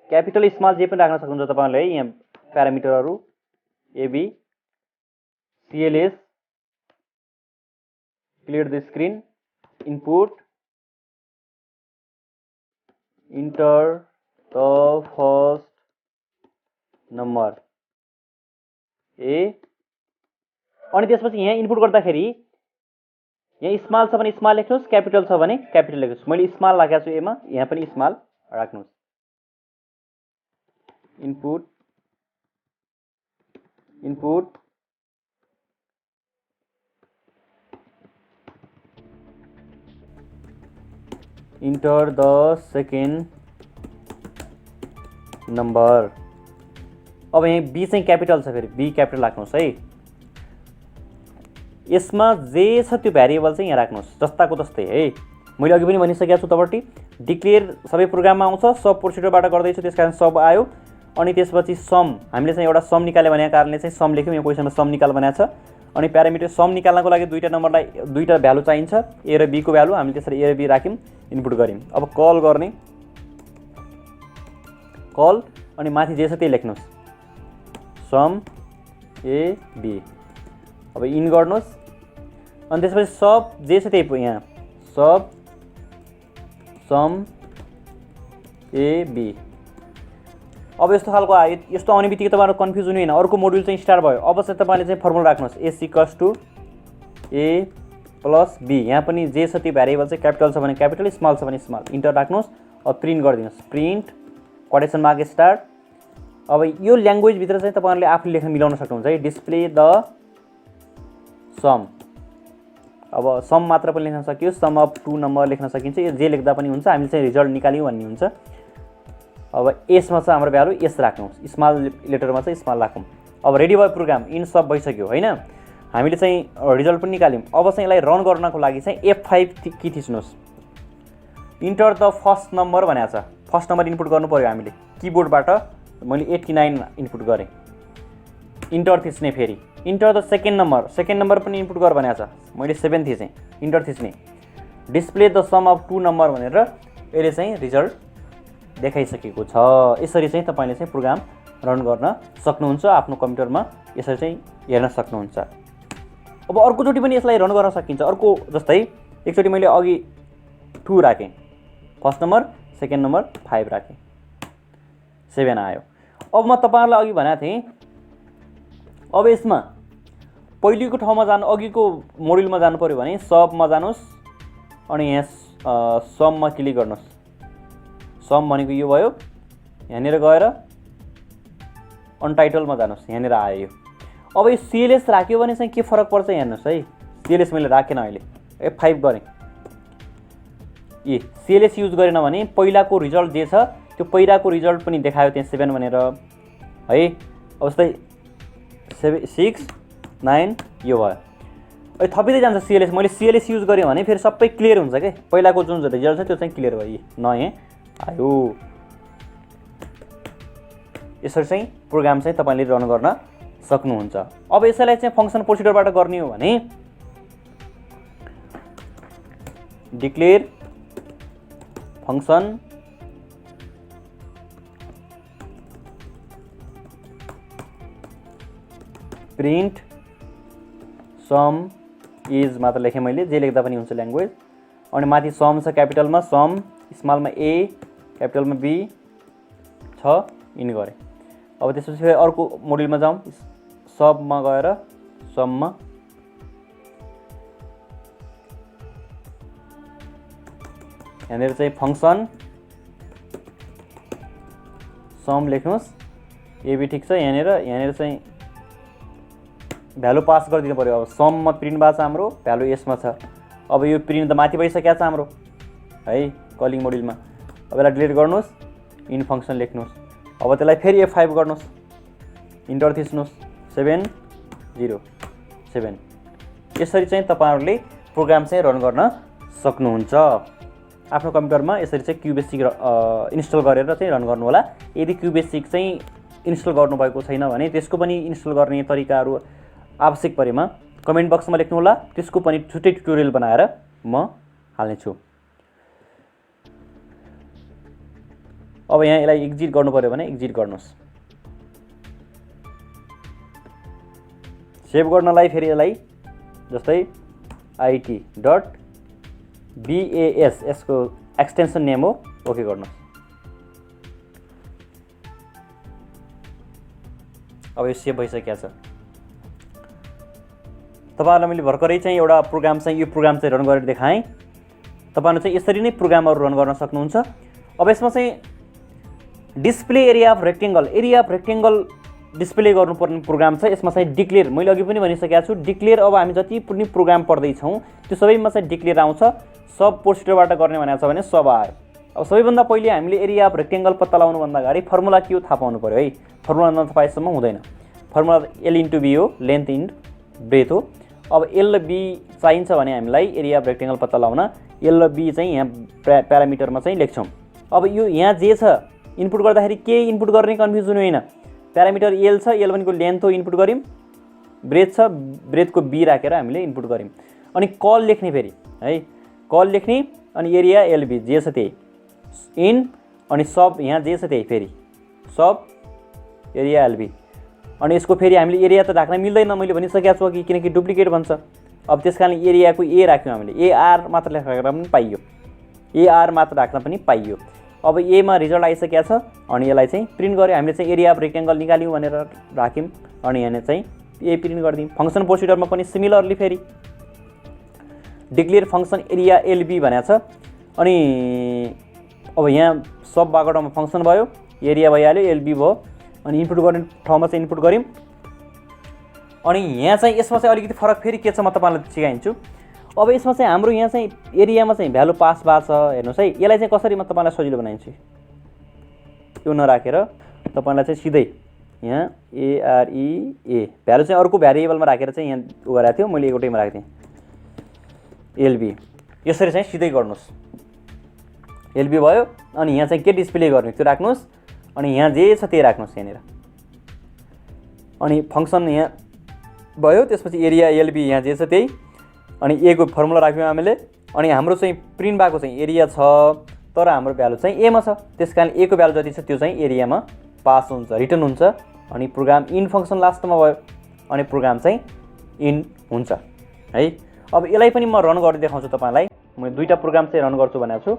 capital small जे पनि राख्न सक्नुहुन्छ तपाईँले। यहाँ प्यारामिटरहरू A B CLS, clear the screen, input, enter the first number A. अनि त्यसपछि यहाँ इनपुट गर्दाखेरि यहाँ स्मल छ भने स्मल लेख्नुहोस्, क्यापिटल छ भने क्यापिटल लेख्नुहोस्। मैले स्मल राखेको छु एमा, यहाँ पनि स्मल राख्नुहोस्। Input input enter the second number. अब यहाँ बी चाहिँ क्यापिटल छ, फेरि बी क्यापिटल राख्नुहोस् है। यसमा जे छ त्यो भ्यारिएबल चाहिँ यहाँ राख्नुहोस् जस्ताको तस्तै है। मैले अघि पनि भनिसकेको छु तपाईँटी डिक्लेयर सबै प्रोग्राममा आउँछ, सब प्रोसिडरबाट गर्दैछु त्यस कारण सब आयो। अनि त्यसपछि सम हामीले चाहिँ एउटा सम निकाल्यो भनेको कारणले चाहिँ सम लेख्यौँ। यो क्वेसनमा सम निकाल भनेको छ। अनि प्यारामिटर सम निकाल्नको लागि दुईवटा नम्बरलाई दुईवटा भ्यालु चाहिन्छ, ए र बीको भ्यालु। हामीले त्यसरी ए र बी राख्यौँ, इनपुट गऱ्यौँ। अब कल गर्ने, कल अनि माथि जे छ त्यही लेख्नुहोस् सम ए बी। अब इन गर्नुहोस् अनि त्यसपछि सब जे छ त्यही यहाँ सब सम ए बी। अब यस्तो खालको आयो। यस्तो आउने बित्तिकै तपाईँहरू कन्फ्युज हुनु होइन, अर्को मोड्युल चाहिँ स्टार्ट भयो। अब चाहिँ तपाईँले चाहिँ फर्मुला राख्नुहोस् S equals to A plus B. यहाँ पनि जे छ त्यो भ्यारिएबल चाहिँ क्यापिटल छ भने क्यापिटल, स्मल छ भने स्मल, इन्टर राख्नुहोस्। अब प्रिन्ट गरिदिनुहोस्, प्रिन्ट कोटेसन मार्क स्टार्ट। अब यो ल्याङ्ग्वेजभित्र चाहिँ तपाईँहरूले आफूले लेख्न मिलाउन सक्नुहुन्छ है। डिस्प्ले द सम, अब सम मात्र पनि लेख्न सकियो, सम अफ टु नम्बर लेख्न सकिन्छ, यो जे लेख्दा पनि हुन्छ। हामीले चाहिँ रिजल्ट निकाल्यौँ भन्ने हुन्छ। अब एसमा चाहिँ हाम्रो भ्यालु एस राख्नुहोस्, स्मल लेटरमा चाहिँ स्मल राखौँ। अब रेडी भयो प्रोग्राम, इन सब भइसक्यो होइन। हामीले चाहिँ रिजल्ट पनि निकाल्यौँ। अब चाहिँ यसलाई रन गर्नको लागि चाहिँ F5 की थिच्नुहोस्। इन्टर द फर्स्ट नम्बर भनेको छ, फर्स्ट नम्बर इनपुट गर्नु पऱ्यो हामीले किबोर्डबाट। मैले 89 इनपुट गरेँ, इन्टर थिच्ने। फेरि enter the second number, second number पनि इनपुट गर भनेको छ, मैले 7 थिचेँ, इन्टर थिच्ने। Display the sum of two number भनेर यसले चाहिँ रिजल्ट देखाइसकेको छ। यसरी चाहिँ तपाईँले चाहिँ प्रोग्राम रन गर्न सक्नुहुन्छ आफ्नो कम्प्युटरमा यसरी चाहिँ हेर्न सक्नुहुन्छ। अब अर्कोचोटि पनि यसलाई रन गर्न सकिन्छ। अर्को जस्तै एकचोटि मैले अघि 2 राखेँ, फर्स्ट नम्बर, सेकेन्ड नम्बर 5 राखेँ, 7 आयो। अब म तपाईँहरूलाई अघि भनेको थिएँ, अब यसमा पहिलेको ठाउँमा जानु, अघिको मोड्युलमा जानु पऱ्यो भने सबमा जानुहोस् अनि यहाँ सममा क्लिक गर्नुहोस्। सम भनेको यो भयो, यहाँनिर गएर अनटाइटलमा जानुहोस्, यहाँनिर आयो यो। अब यो सिएलएस राख्यो भने चाहिँ के फरक पर्छ हेर्नुहोस् है। सिएलएस मैले राखेन अहिले, F5 गरेँ। सिएलएस युज गरेन भने पहिलाको रिजल्ट जे छ त्यो पहिलाको रिजल्ट पनि देखायो त्यहाँ 7 भनेर है। अब जस्तै 7 6 9 यो भयो। अहिले थपिँदै जान्छ सिएलएस। मैले सिएलएस युज गरेँ भने फेरि सबै क्लियर हुन्छ क्या, पहिलाको जुन रिजल्ट छ त्यो चाहिँ क्लियर भयो, नयाँ आयो। यसरी चाहिँ प्रोग्राम चाहिँ तपाईँले रन गर्न सक्नुहुन्छ। अब यसैलाई चाहिँ फङ्सन प्रोसिडरबाट गर्ने हो भने declare function print some is मात्र लेखेँ मैले, जे लेख्दा पनि हुन्छ ल्याङ्ग्वेज। अनि माथि सम छ क्यापिटलमा, सम स्मलमा ए क्यापिटलमा बी छ, इन गरेँ। अब त्यसपछि फेरि अर्को मोड्युलमा जाउँ, सबमा गएर सममा यहाँनिर चाहिँ फङ्सन सम लेख्नुहोस्, एबी ठिक छ। यहाँनिर चाहिँ भ्यालु पास गरिदिनु पऱ्यो। अब सममा प्रिन्ट भएको छ हाम्रो, भ्यालु यसमा छ। अब यो प्रिन्ट त माथि भइसकेको छ हाम्रो है कलिङ मोड्युलमा। अब यसलाई डिलिट गर्नुहोस्, इन फङ्सन लेख्नुहोस्। अब त्यसलाई फेरि F5 गर्नुहोस्, इन्टर थिच्नुहोस्, 7 0 7। यसरी चाहिँ तपाईँहरूले प्रोग्राम चाहिँ रन गर्न सक्नुहुन्छ आफ्नो कम्प्युटरमा। यसरी चाहिँ क्युबेसिक इन्स्टल गरेर चाहिँ रन गर्नु होला। यदि क्युबेसिक चाहिँ इन्स्टल गर्नुभएको छैन भने त्यसको पनि इन्स्टल गर्ने तरिकाहरू आवश्यक परेमा कमेन्ट बक्समा लेख्नु होला, त्यसको पनि छुट्टै ट्युटोरियल बनाएर म हाल्नेछु। अब यहाँ यसलाई एक्जिट गर्नु पर्यो भने एक्जिट गर्नुहोस्। सेभ गर्नलाई फेरि यसलाई जस्तै IT.bas यसको एक्सटेन्सन नेम हो, ओके गर्नुहोस्। अब यो सेभ भइसकेको छ। तपाईँहरूलाई मैले भर्खरै चाहिँ एउटा प्रोग्राम चाहिँ यो प्रोग्राम चाहिँ रन गरेर देखाएँ। तपाईँहरूले चाहिँ यसरी नै प्रोग्रामहरू रन गर्न सक्नुहुन्छ। अब यसमा चाहिँ display area of rectangle display गर्नुपर्ने प्रोग्राम छ। यसमा चाहिँ डिक्लेयर, मैले अघि पनि भनिसकेको छु, डिक्लेयर अब हामी जति पनि प्रोग्राम पढ्दैछौँ त्यो सबैमा चाहिँ डिक्लेयर आउँछ। सब प्रोसिडरबाट गर्ने भनेको छ भने सब आयो। अब सबैभन्दा पहिले हामीले एरिया अफ रेक्टेङ्गल पत्ता लगाउनुभन्दा अगाडि फर्मुला के हो थाहा पाउनु पऱ्यो है। फर्मुला नथपाएसम्म हुँदैन। फर्मुला L/B हो, लेन्थ इन ब्रेथ हो। अब L र B चाहिन्छ भने हामीलाई एरिया अफ रेक्टेङ्गल पत्ता लगाउन L र B चाहिँ यहाँ प्यारामिटरमा चाहिँ लेख्छौँ। अब यो यहाँ जे छ इनपुट गर्दाखेरि के इनपुट गर्ने कन्फ्युजन होइन। प्यारामिटर L छ, L भनेको लेन्थ हो, इनपुट गऱ्यौँ। ब्रेथ छ, ब्रेथको B राखेर हामीले इनपुट गऱ्यौँ। अनि कल लेख्ने फेरि है, कल लेख्ने अनि एरिया LB जे छ त्यही इन, अनि सब यहाँ जे छ त्यही फेरि सब एरिया LB। अनि यसको फेरि हामीले एरिया त राख्न मिल्दैन, मैले भनिसकेको छु कि किनकि डुप्लिकेट भन्छ। अब त्यस कारण एरियाको ए राख्यौँ हामीले, AR मात्र राखेर पनि पाइयो, AR मात्र राख्न पनि पाइयो। अब एमा रिजल्ट आइसकेको छ अनि यसलाई चाहिँ प्रिन्ट गऱ्यो। हामीले चाहिँ एरिया अफ रेक्टेङ्गल निकाल्यौँ भनेर राख्यौँ अनि यहाँ चाहिँ ए प्रिन्ट गरिदिउँ। फङ्सन प्रोसिडरमा पनि सिमिलरली फेरि डिक्लेयर फङ्सन एरिया LB भनेको छ। अनि अब यहाँ सब भएको ठाउँमा फङ्सन भयो, एरिया भइहाल्यो, LB भयो। अनि इनपुट गर्ने ठाउँमा चाहिँ इनपुट गऱ्यौँ। अनि यहाँ चाहिँ यसमा चाहिँ अलिकति फरक फेरि के छ म तपाईँलाई सिकाइदिन्छु। अब यसमा चाहिँ हाम्रो यहाँ चाहिँ एरियामा चाहिँ भ्यालु पास भएको छ, हेर्नुहोस् है। यसलाई चाहिँ कसरी म तपाईँलाई सजिलो बनाइदिन्छु, यो नराखेर तपाईँलाई चाहिँ सिधै यहाँ AREA भ्यालु चाहिँ अर्को भ्यारिएबलमा राखेर चाहिँ यहाँ उ गरेको थियो, मैले एउटैमा राखेको थिएँ LB। यसरी चाहिँ सिधै गर्नुहोस्, LB भयो। अनि यहाँ चाहिँ के डिस्प्ले गर्ने त्यो राख्नुहोस्, अनि यहाँ जे छ त्यही राख्नुहोस् यहाँनिर। अनि फङ्सन यहाँ भयो, त्यसपछि एरिया LB यहाँ जे छ त्यही। अनि ए को फर्मुला राख्यौँ हामीले। अनि हाम्रो चाहिँ प्रिन्ट भएको चाहिँ एरिया छ, तर हाम्रो भ्यालु चाहिँ एमा छ, त्यस कारण ए को भ्यालु जति छ त्यो चाहिँ एरियामा पास हुन्छ, रिटर्न हुन्छ। अनि प्रोग्राम इन फङ्सन लास्टमा भयो अनि प्रोग्राम चाहिँ इन हुन्छ है। अब यसलाई पनि म रन गरेर देखाउँछु तपाईँलाई। म दुईटा प्रोग्राम चाहिँ रन गर्छु भनेको छु।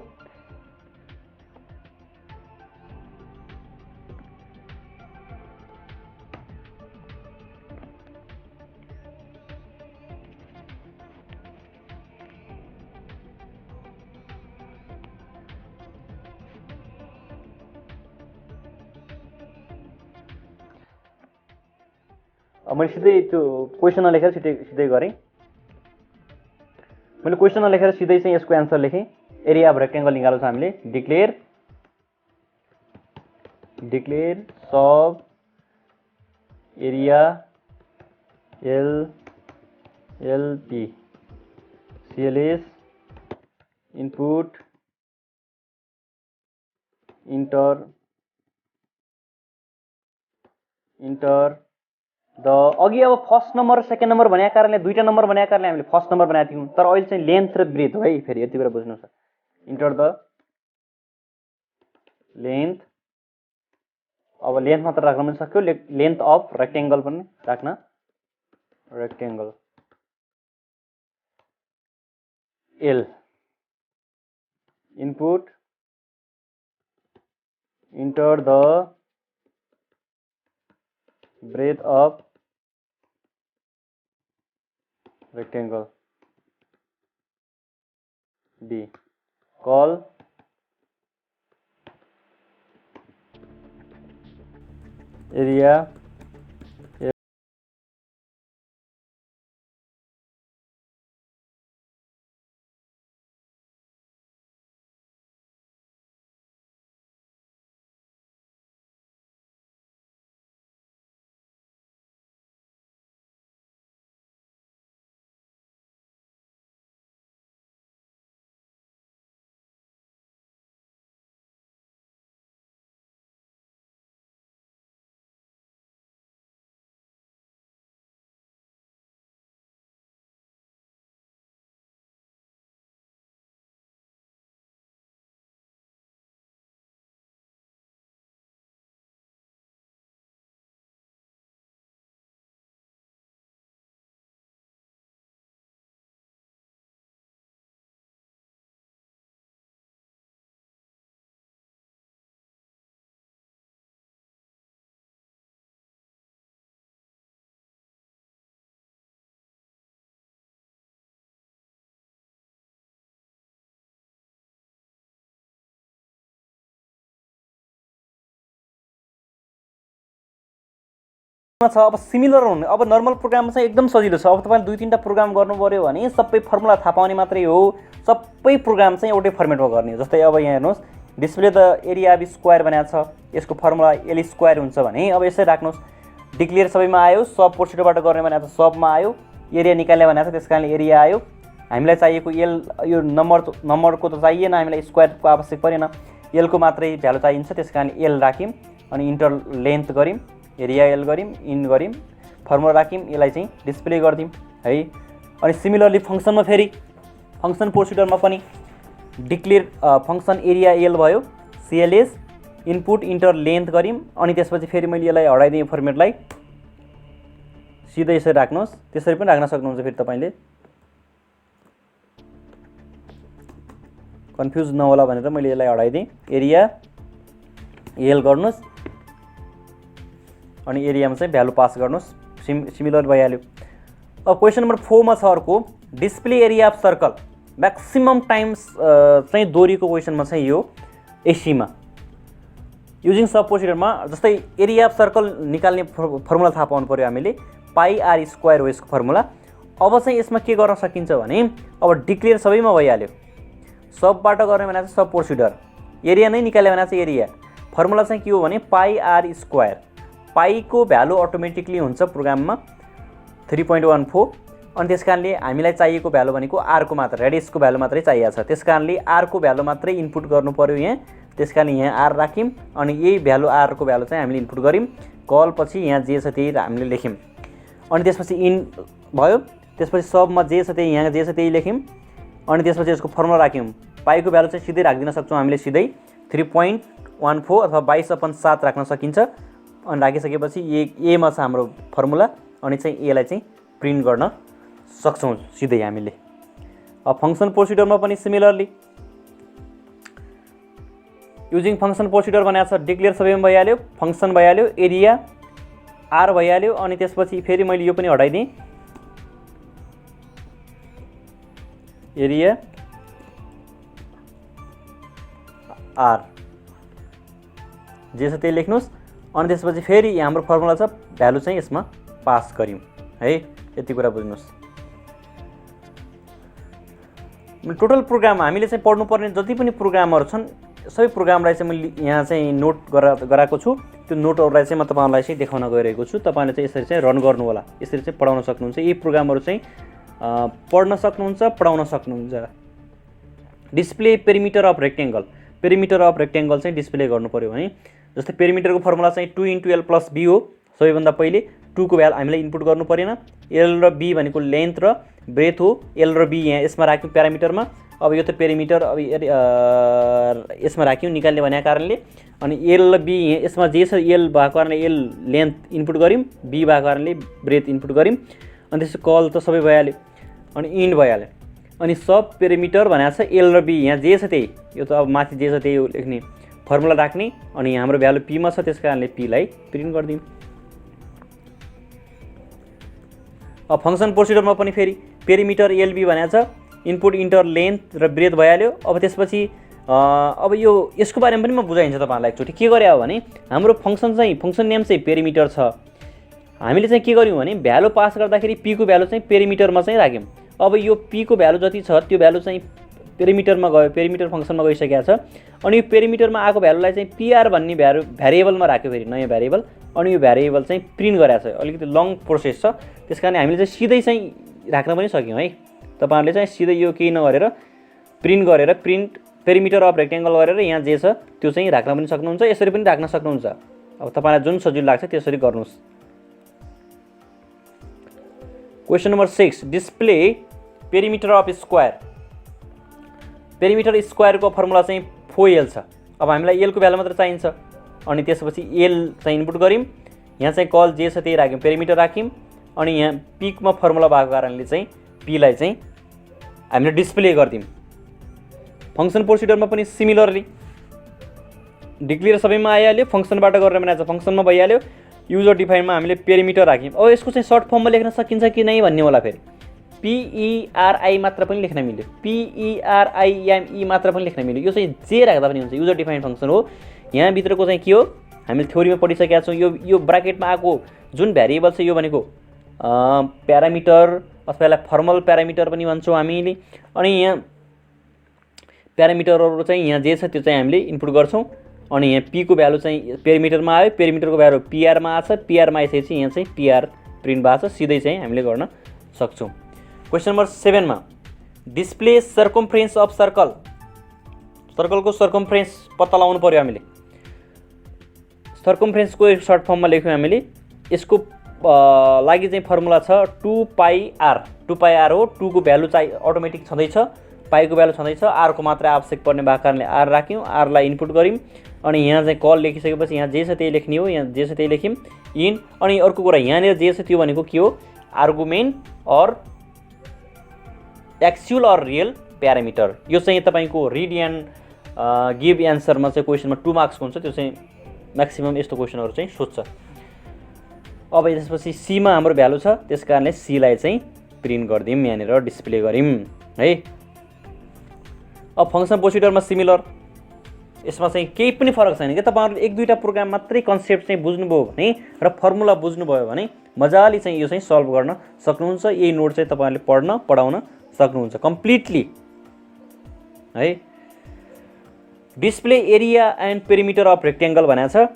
मैले सिधै त्यो क्वेसन नलेखेर सिधै गरेँ। मैले क्वेसन नलेखेर सिधै चाहिँ यसको एन्सर लेखेँ। एरिया अफ रेक्टेङ्गल निकाल्नु छ हामीले। Declare sub area LP CLS input enter the अघि अब फर्स्ट नम्बर र सेकेन्ड नम्बर भनेको कारणले दुईटा नम्बर भनेको कारणले हामीले फर्स्ट नम्बर बनाएको थियौँ, तर अहिले चाहिँ लेन्थ र ब्रेथ हो है। फेरि यति बेला बुझ्नुहोस्, इन्टर द लेन्थ। अब लेन्थ मात्र राख्न पनि सक्यो, लेन्थ अफ रेक्टेङ्गल पनि राख्न, rectangle L input enter the breadth of rectangle B. Call area छ। अब सिमिलर हुने, अब नर्मल प्रोग्राममा चाहिँ एकदम सजिलो छ। अब तपाईँले दुई तिनवटा प्रोग्राम गर्नु पऱ्यो भने सबै फर्मुला थाहा पाउने मात्रै हो। सबै प्रोग्राम चाहिँ एउटै फर्मेटमा गर्ने हो। जस्तै अब यहाँ हेर्नुहोस्, display the area of square भनेको छ, यसको फर्मुला एल स्क्वायर हुन्छ भने अब यसै राख्नुहोस्। डिक्लेयर सबैमा आयो, सब प्रोसिडरबाट गर्ने भनेको छ सबमा आयो, एरिया निकाल्ने भनेको छ त्यस कारणले एरिया आयो। हामीलाई चाहिएको एल, यो नम्बरको त चाहिएन, हामीलाई स्क्वायरको आवश्यक परेन, एलको मात्रै भ्यालु चाहिन्छ त्यस कारणले एल राख्यौँ। अनि इन्टर लेन्थ गऱ्यौँ, एरिया एल गऱ्यौँ, इन गऱ्यौँ, फर्मुला राख्यौँ, यसलाई चाहिँ डिस्प्ले गरिदिउँ है। अनि सिमिलरली फङ्सनमा फेरि फङ्सन प्रोसिडरमा पनि डिक्लेयर फङ्सन एरिया एल भयो, CLS इनपुट इन्टर लेन्थ गऱ्यौँ। अनि त्यसपछि फेरि मैले यसलाई हटाइदिएँ फर्मेटलाई, सिधै यसरी राख्नुहोस्। त्यसरी पनि राख्न सक्नुहुन्छ फेरि तपाईँले, कन्फ्युज नहोला भनेर मैले यसलाई हटाइदिएँ। एरिया एल गर्नुहोस् अनि एरियामा चाहिँ भ्यालु पास गर्नुहोस्, सिमिलर भइहाल्यो। अब क्वेसन नम्बर 4 मा छ अर्को, display area of circle. Maximum times चाहिँ दोहोरीको क्वेसनमा चाहिँ यो एसीमा युजिङ सब प्रोसिडरमा। जस्तै एरिया अफ सर्कल निकाल्ने फर्मुला थाहा पाउनु पऱ्यो हामीले, पाई आर स्क्वायर हो यसको फर्मुला। अब चाहिँ यसमा के गर्न सकिन्छ भने अब डिक्लेयर सबैमा भइहाल्यो, सबबाट गर्ने भने चाहिँ सब प्रोसिडर, एरिया नै निकाल्यो भने चाहिँ एरिया। फर्मुला चाहिँ के हो भने पाई आर स्क्वायर, पाईको भ्यालु अटोमेटिकली हुन्छ प्रोग्राममा 3.14। अनि त्यस कारणले हामीलाई चाहिएको भ्यालु भनेको आरको मात्र, रेडियसको भ्यालु मात्रै चाहिएको छ, त्यस कारणले आरको भ्यालु मात्रै इनपुट गर्नु पर्यो यहाँ। त्यस कारणले यहाँ आर राख्यौँ अनि यही भ्यालु आरको भ्यालु चाहिँ हामीले इनपुट गऱ्यौँ। कल पछि यहाँ जे छ त्यही हामीले लेख्यौँ। अनि त्यसपछि इन भयो, त्यसपछि सबमा जे छ त्यही, यहाँ जे छ त्यही लेख्यौँ। अनि त्यसपछि यसको फर्मुला राख्यौँ। पाईको भ्यालु चाहिँ सिधै राखिदिन सक्छौँ हामीले, सिधै 1/4 अथवा 22/7 राख्न सकिन्छ। अनि राखिसकेपछि एमा छ हाम्रो फर्मुला, अनि चाहिँ एलाई चाहिँ प्रिन्ट गर्न सक्छौँ सिधै हामीले। अब फङ्सन प्रोसिडरमा पनि सिमिलरली युजिङ फङ्सन प्रोसिडर बनाएको छ। डिक्लेयर सबैमा भइहाल्यो, फङ्सन भइहाल्यो, एरिया आर भइहाल्यो, अनि त्यसपछि फेरि मैले यो पनि हटाइदिएँ, एरिया आर जे छ त्यही लेख्नुहोस्। अनि त्यसपछि फेरि हाम्रो फर्मुला छ, भ्यालु चाहिँ यसमा पास गऱ्यौँ है। यति कुरा बुझ्नुहोस्। टोटल प्रोग्राम हामीले चाहिँ पढ्नुपर्ने जति पनि प्रोग्रामहरू छन् सबै प्रोग्रामलाई चाहिँ मैले यहाँ चाहिँ नोट गराएको छु। त्यो नोटहरूलाई चाहिँ म तपाईँहरूलाई चाहिँ देखाउन गइरहेको छु। तपाईँले चाहिँ यसरी चाहिँ रन गर्नु होला, यसरी चाहिँ पढाउन सक्नुहुन्छ। यी प्रोग्रामहरू चाहिँ पढ्न सक्नुहुन्छ, पढाउन सक्नुहुन्छ। Display perimeter of rectangle, perimeter of rectangle चाहिँ डिस्प्ले गर्नु पऱ्यो भने जस्तै पेरिमिटरको फर्मुला चाहिँ 2 × l + b हो। सबैभन्दा पहिले 2 को भ्यालु हामीले इनपुट गर्नु परेन। l र b भनेको लेन्थ र ब्रेथ हो। l र b यहाँ यसमा राख्यौँ प्यारामिटरमा। अब यो त पेरिमिटर अब यसमा राख्यौँ निकाल्ने भनेको कारणले। अनि l र b यहाँ यसमा जे छ l भएको कारणले l लेन्थ इनपुट गऱ्यौँ, b भएको कारणले ब्रेथ इनपुट गऱ्यौँ। अनि त्यसको कल त सबै भइहाल्यो, अनि इन्ड भइहाल्यो। अनि सब पेरिमिटर भनेको छ l र b, यहाँ जे छ त्यही, यो त अब माथि जे छ त्यही लेख्ने, फर्मुला राख्ने। अनि हाम्रो भ्यालु p मा छ त्यस कारणले p लाई प्रिन्ट गरिदिउँ। अब फङ्सन प्रोसिडरमा पनि फेरि पेरिमिटर lb भनेको छ, इनपुट इन्टर लेन्थ र ब्रेथ भइहाल्यो। अब त्यसपछि अब यो यसको बारेमा पनि म बुझाइन्छ तपाईँहरूलाई एकचोटि। के गरे हो भने हाम्रो फङ्सन नेम चाहिँ पेरिमिटर छ। हामीले चाहिँ के गर्यौँ भने भ्यालु पास गर्दाखेरि p को भ्यालु चाहिँ पेरिमिटरमा चाहिँ राख्यौँ। अब यो p को भ्यालु जति छ त्यो भ्यालु चाहिँ पेरिमिटरमा गयो, पेरिमिटर फङ्सनमा गइसकेको छ। अनि यो पेरिमिटरमा आएको भ्यालुलाई चाहिँ pr भन्ने भ्यारिएबलमा राख्यो, फेरि नयाँ भ्यारिएबल। अनि यो भ्यारिएबल चाहिँ प्रिन्ट गराएको छ। अलिकति लङ प्रोसेस छ, त्यस कारण हामीले चाहिँ सिधै चाहिँ राख्न पनि सक्यौँ है। तपाईँहरूले चाहिँ सिधै यो केही नगरेर प्रिन्ट गरेर प्रिन्ट पेरिमिटर अफ रेक्टेङ्गल गरेर यहाँ जे छ त्यो चाहिँ राख्न पनि सक्नुहुन्छ, यसरी पनि राख्न सक्नुहुन्छ। अब तपाईँलाई जुन सजिलो लाग्छ त्यसरी गर्नुहोस्। Question number 6, display perimeter of square. Perimeter स्क्वायरको फर्मुला चाहिँ 4l छ। अब हामीलाई l को भ्यालु मात्र चाहिन्छ। अनि त्यसपछि l चाहिँ इनपुट गऱ्यौँ, यहाँ चाहिँ कल जे छ त्यही राख्यौँ, पेरिमिटर राख्यौँ। अनि यहाँ पिकमा फर्मुला भएको कारणले चाहिँ p लाई चाहिँ हामीले डिस्प्ले गरिदिउँ। फङ्सन प्रोसिडरमा पनि सिमिलरली डिक्लेयर सबैमा आइहाल्यो, फङ्सनबाट गरेर बनाएको छ, फङ्सनमा भइहाल्यो। युजर डिफाइनमा हामीले पेरिमिटर राख्यौँ। अब यसको चाहिँ सर्ट फर्ममा लेख्न सकिन्छ कि नै भन्ने होला, फेरि PERI मात्र पनि लेख्न मिल्यो, PERIME मात्र पनि लेख्न मिल्यो। यो चाहिँ जे राख्दा पनि हुन्छ, युजर डिफाइन्ड फङ्सन हो। यहाँभित्रको चाहिँ के हो हामीले थ्योरीमा पढिसकेका छौँ। यो ब्राकेटमा आएको जुन भ्यारिएबल छ यो भनेको प्यारामिटर अथवा यसलाई फर्मल प्यारामिटर पनि भन्छौँ हामीले। अनि यहाँ प्यारामिटरहरू चाहिँ यहाँ जे छ त्यो चाहिँ हामीले इनपुट गर्छौँ। अनि यहाँ p को भ्यालु चाहिँ पेरिमिटरमा आयो, पेरिमिटरको भ्यालु pr मा आछ, pr मा आइसकेपछि यहाँ चाहिँ pr प्रिन्ट भएको छ। सिधै चाहिँ हामीले गर्न सक्छौँ। क्वेसन नम्बर 7 मा डिस्प्ले सर्कम्फ्रेन्स अफ सर्कल। सर्कलको सर्कम्फ्रेन्स पत्ता लगाउनु पर्यो हामीले। सर्कम्फ्रेन्सको एक सर्ट फर्ममा लेख्यौँ हामीले। यसको लागि चाहिँ फर्मुला छ 2πr। 2πr हो। 2 को भ्यालु चाहिँ अटोमेटिक छँदैछ, पाई को भ्यालु छँदैछ, r को मात्रै आवश्यक पर्ने भएको कारणले r राख्यौँ, r लाई इनपुट गऱ्यौँ। अनि यहाँ चाहिँ कल लेखिसकेपछि यहाँ जे छ त्यही लेख्ने हो, यहाँ जे छ त्यही लेख्यौँ इन। अनि अर्को कुरा यहाँनिर जे छ त्यो भनेको के हो, argument or actual or real parameter. यो चाहिँ तपाईँको रिड एन्ड गिभ एन्सरमा चाहिँ क्वेसनमा 2 मार्क्सको हुन्छ। त्यो चाहिँ म्याक्सिमम् यस्तो क्वेसनहरू चाहिँ सोध्छ। अब त्यसपछि सीमा हाम्रो भ्यालु छ, त्यस कारणले सी लाई चाहिँ प्रिन्ट गरिदिउँ, यहाँनिर डिस्प्ले गऱ्यौँ है। अब फङ्सन प्रोसिडरमा सिमिलर, यसमा चाहिँ केही पनि फरक छैन कि। तपाईँहरूले 1-2टा प्रोग्राम मात्रै कन्सेप्ट चाहिँ बुझ्नुभयो भने र फर्मुला बुझ्नुभयो भने मजाले चाहिँ यो चाहिँ सल्भ गर्न सक्नुहुन्छ। यही नोट चाहिँ तपाईँहरूले पढ्न पढाउन सक्नुहुन्छ कम्प्लिटली है। Display area and perimeter of rectangle भनेको छ।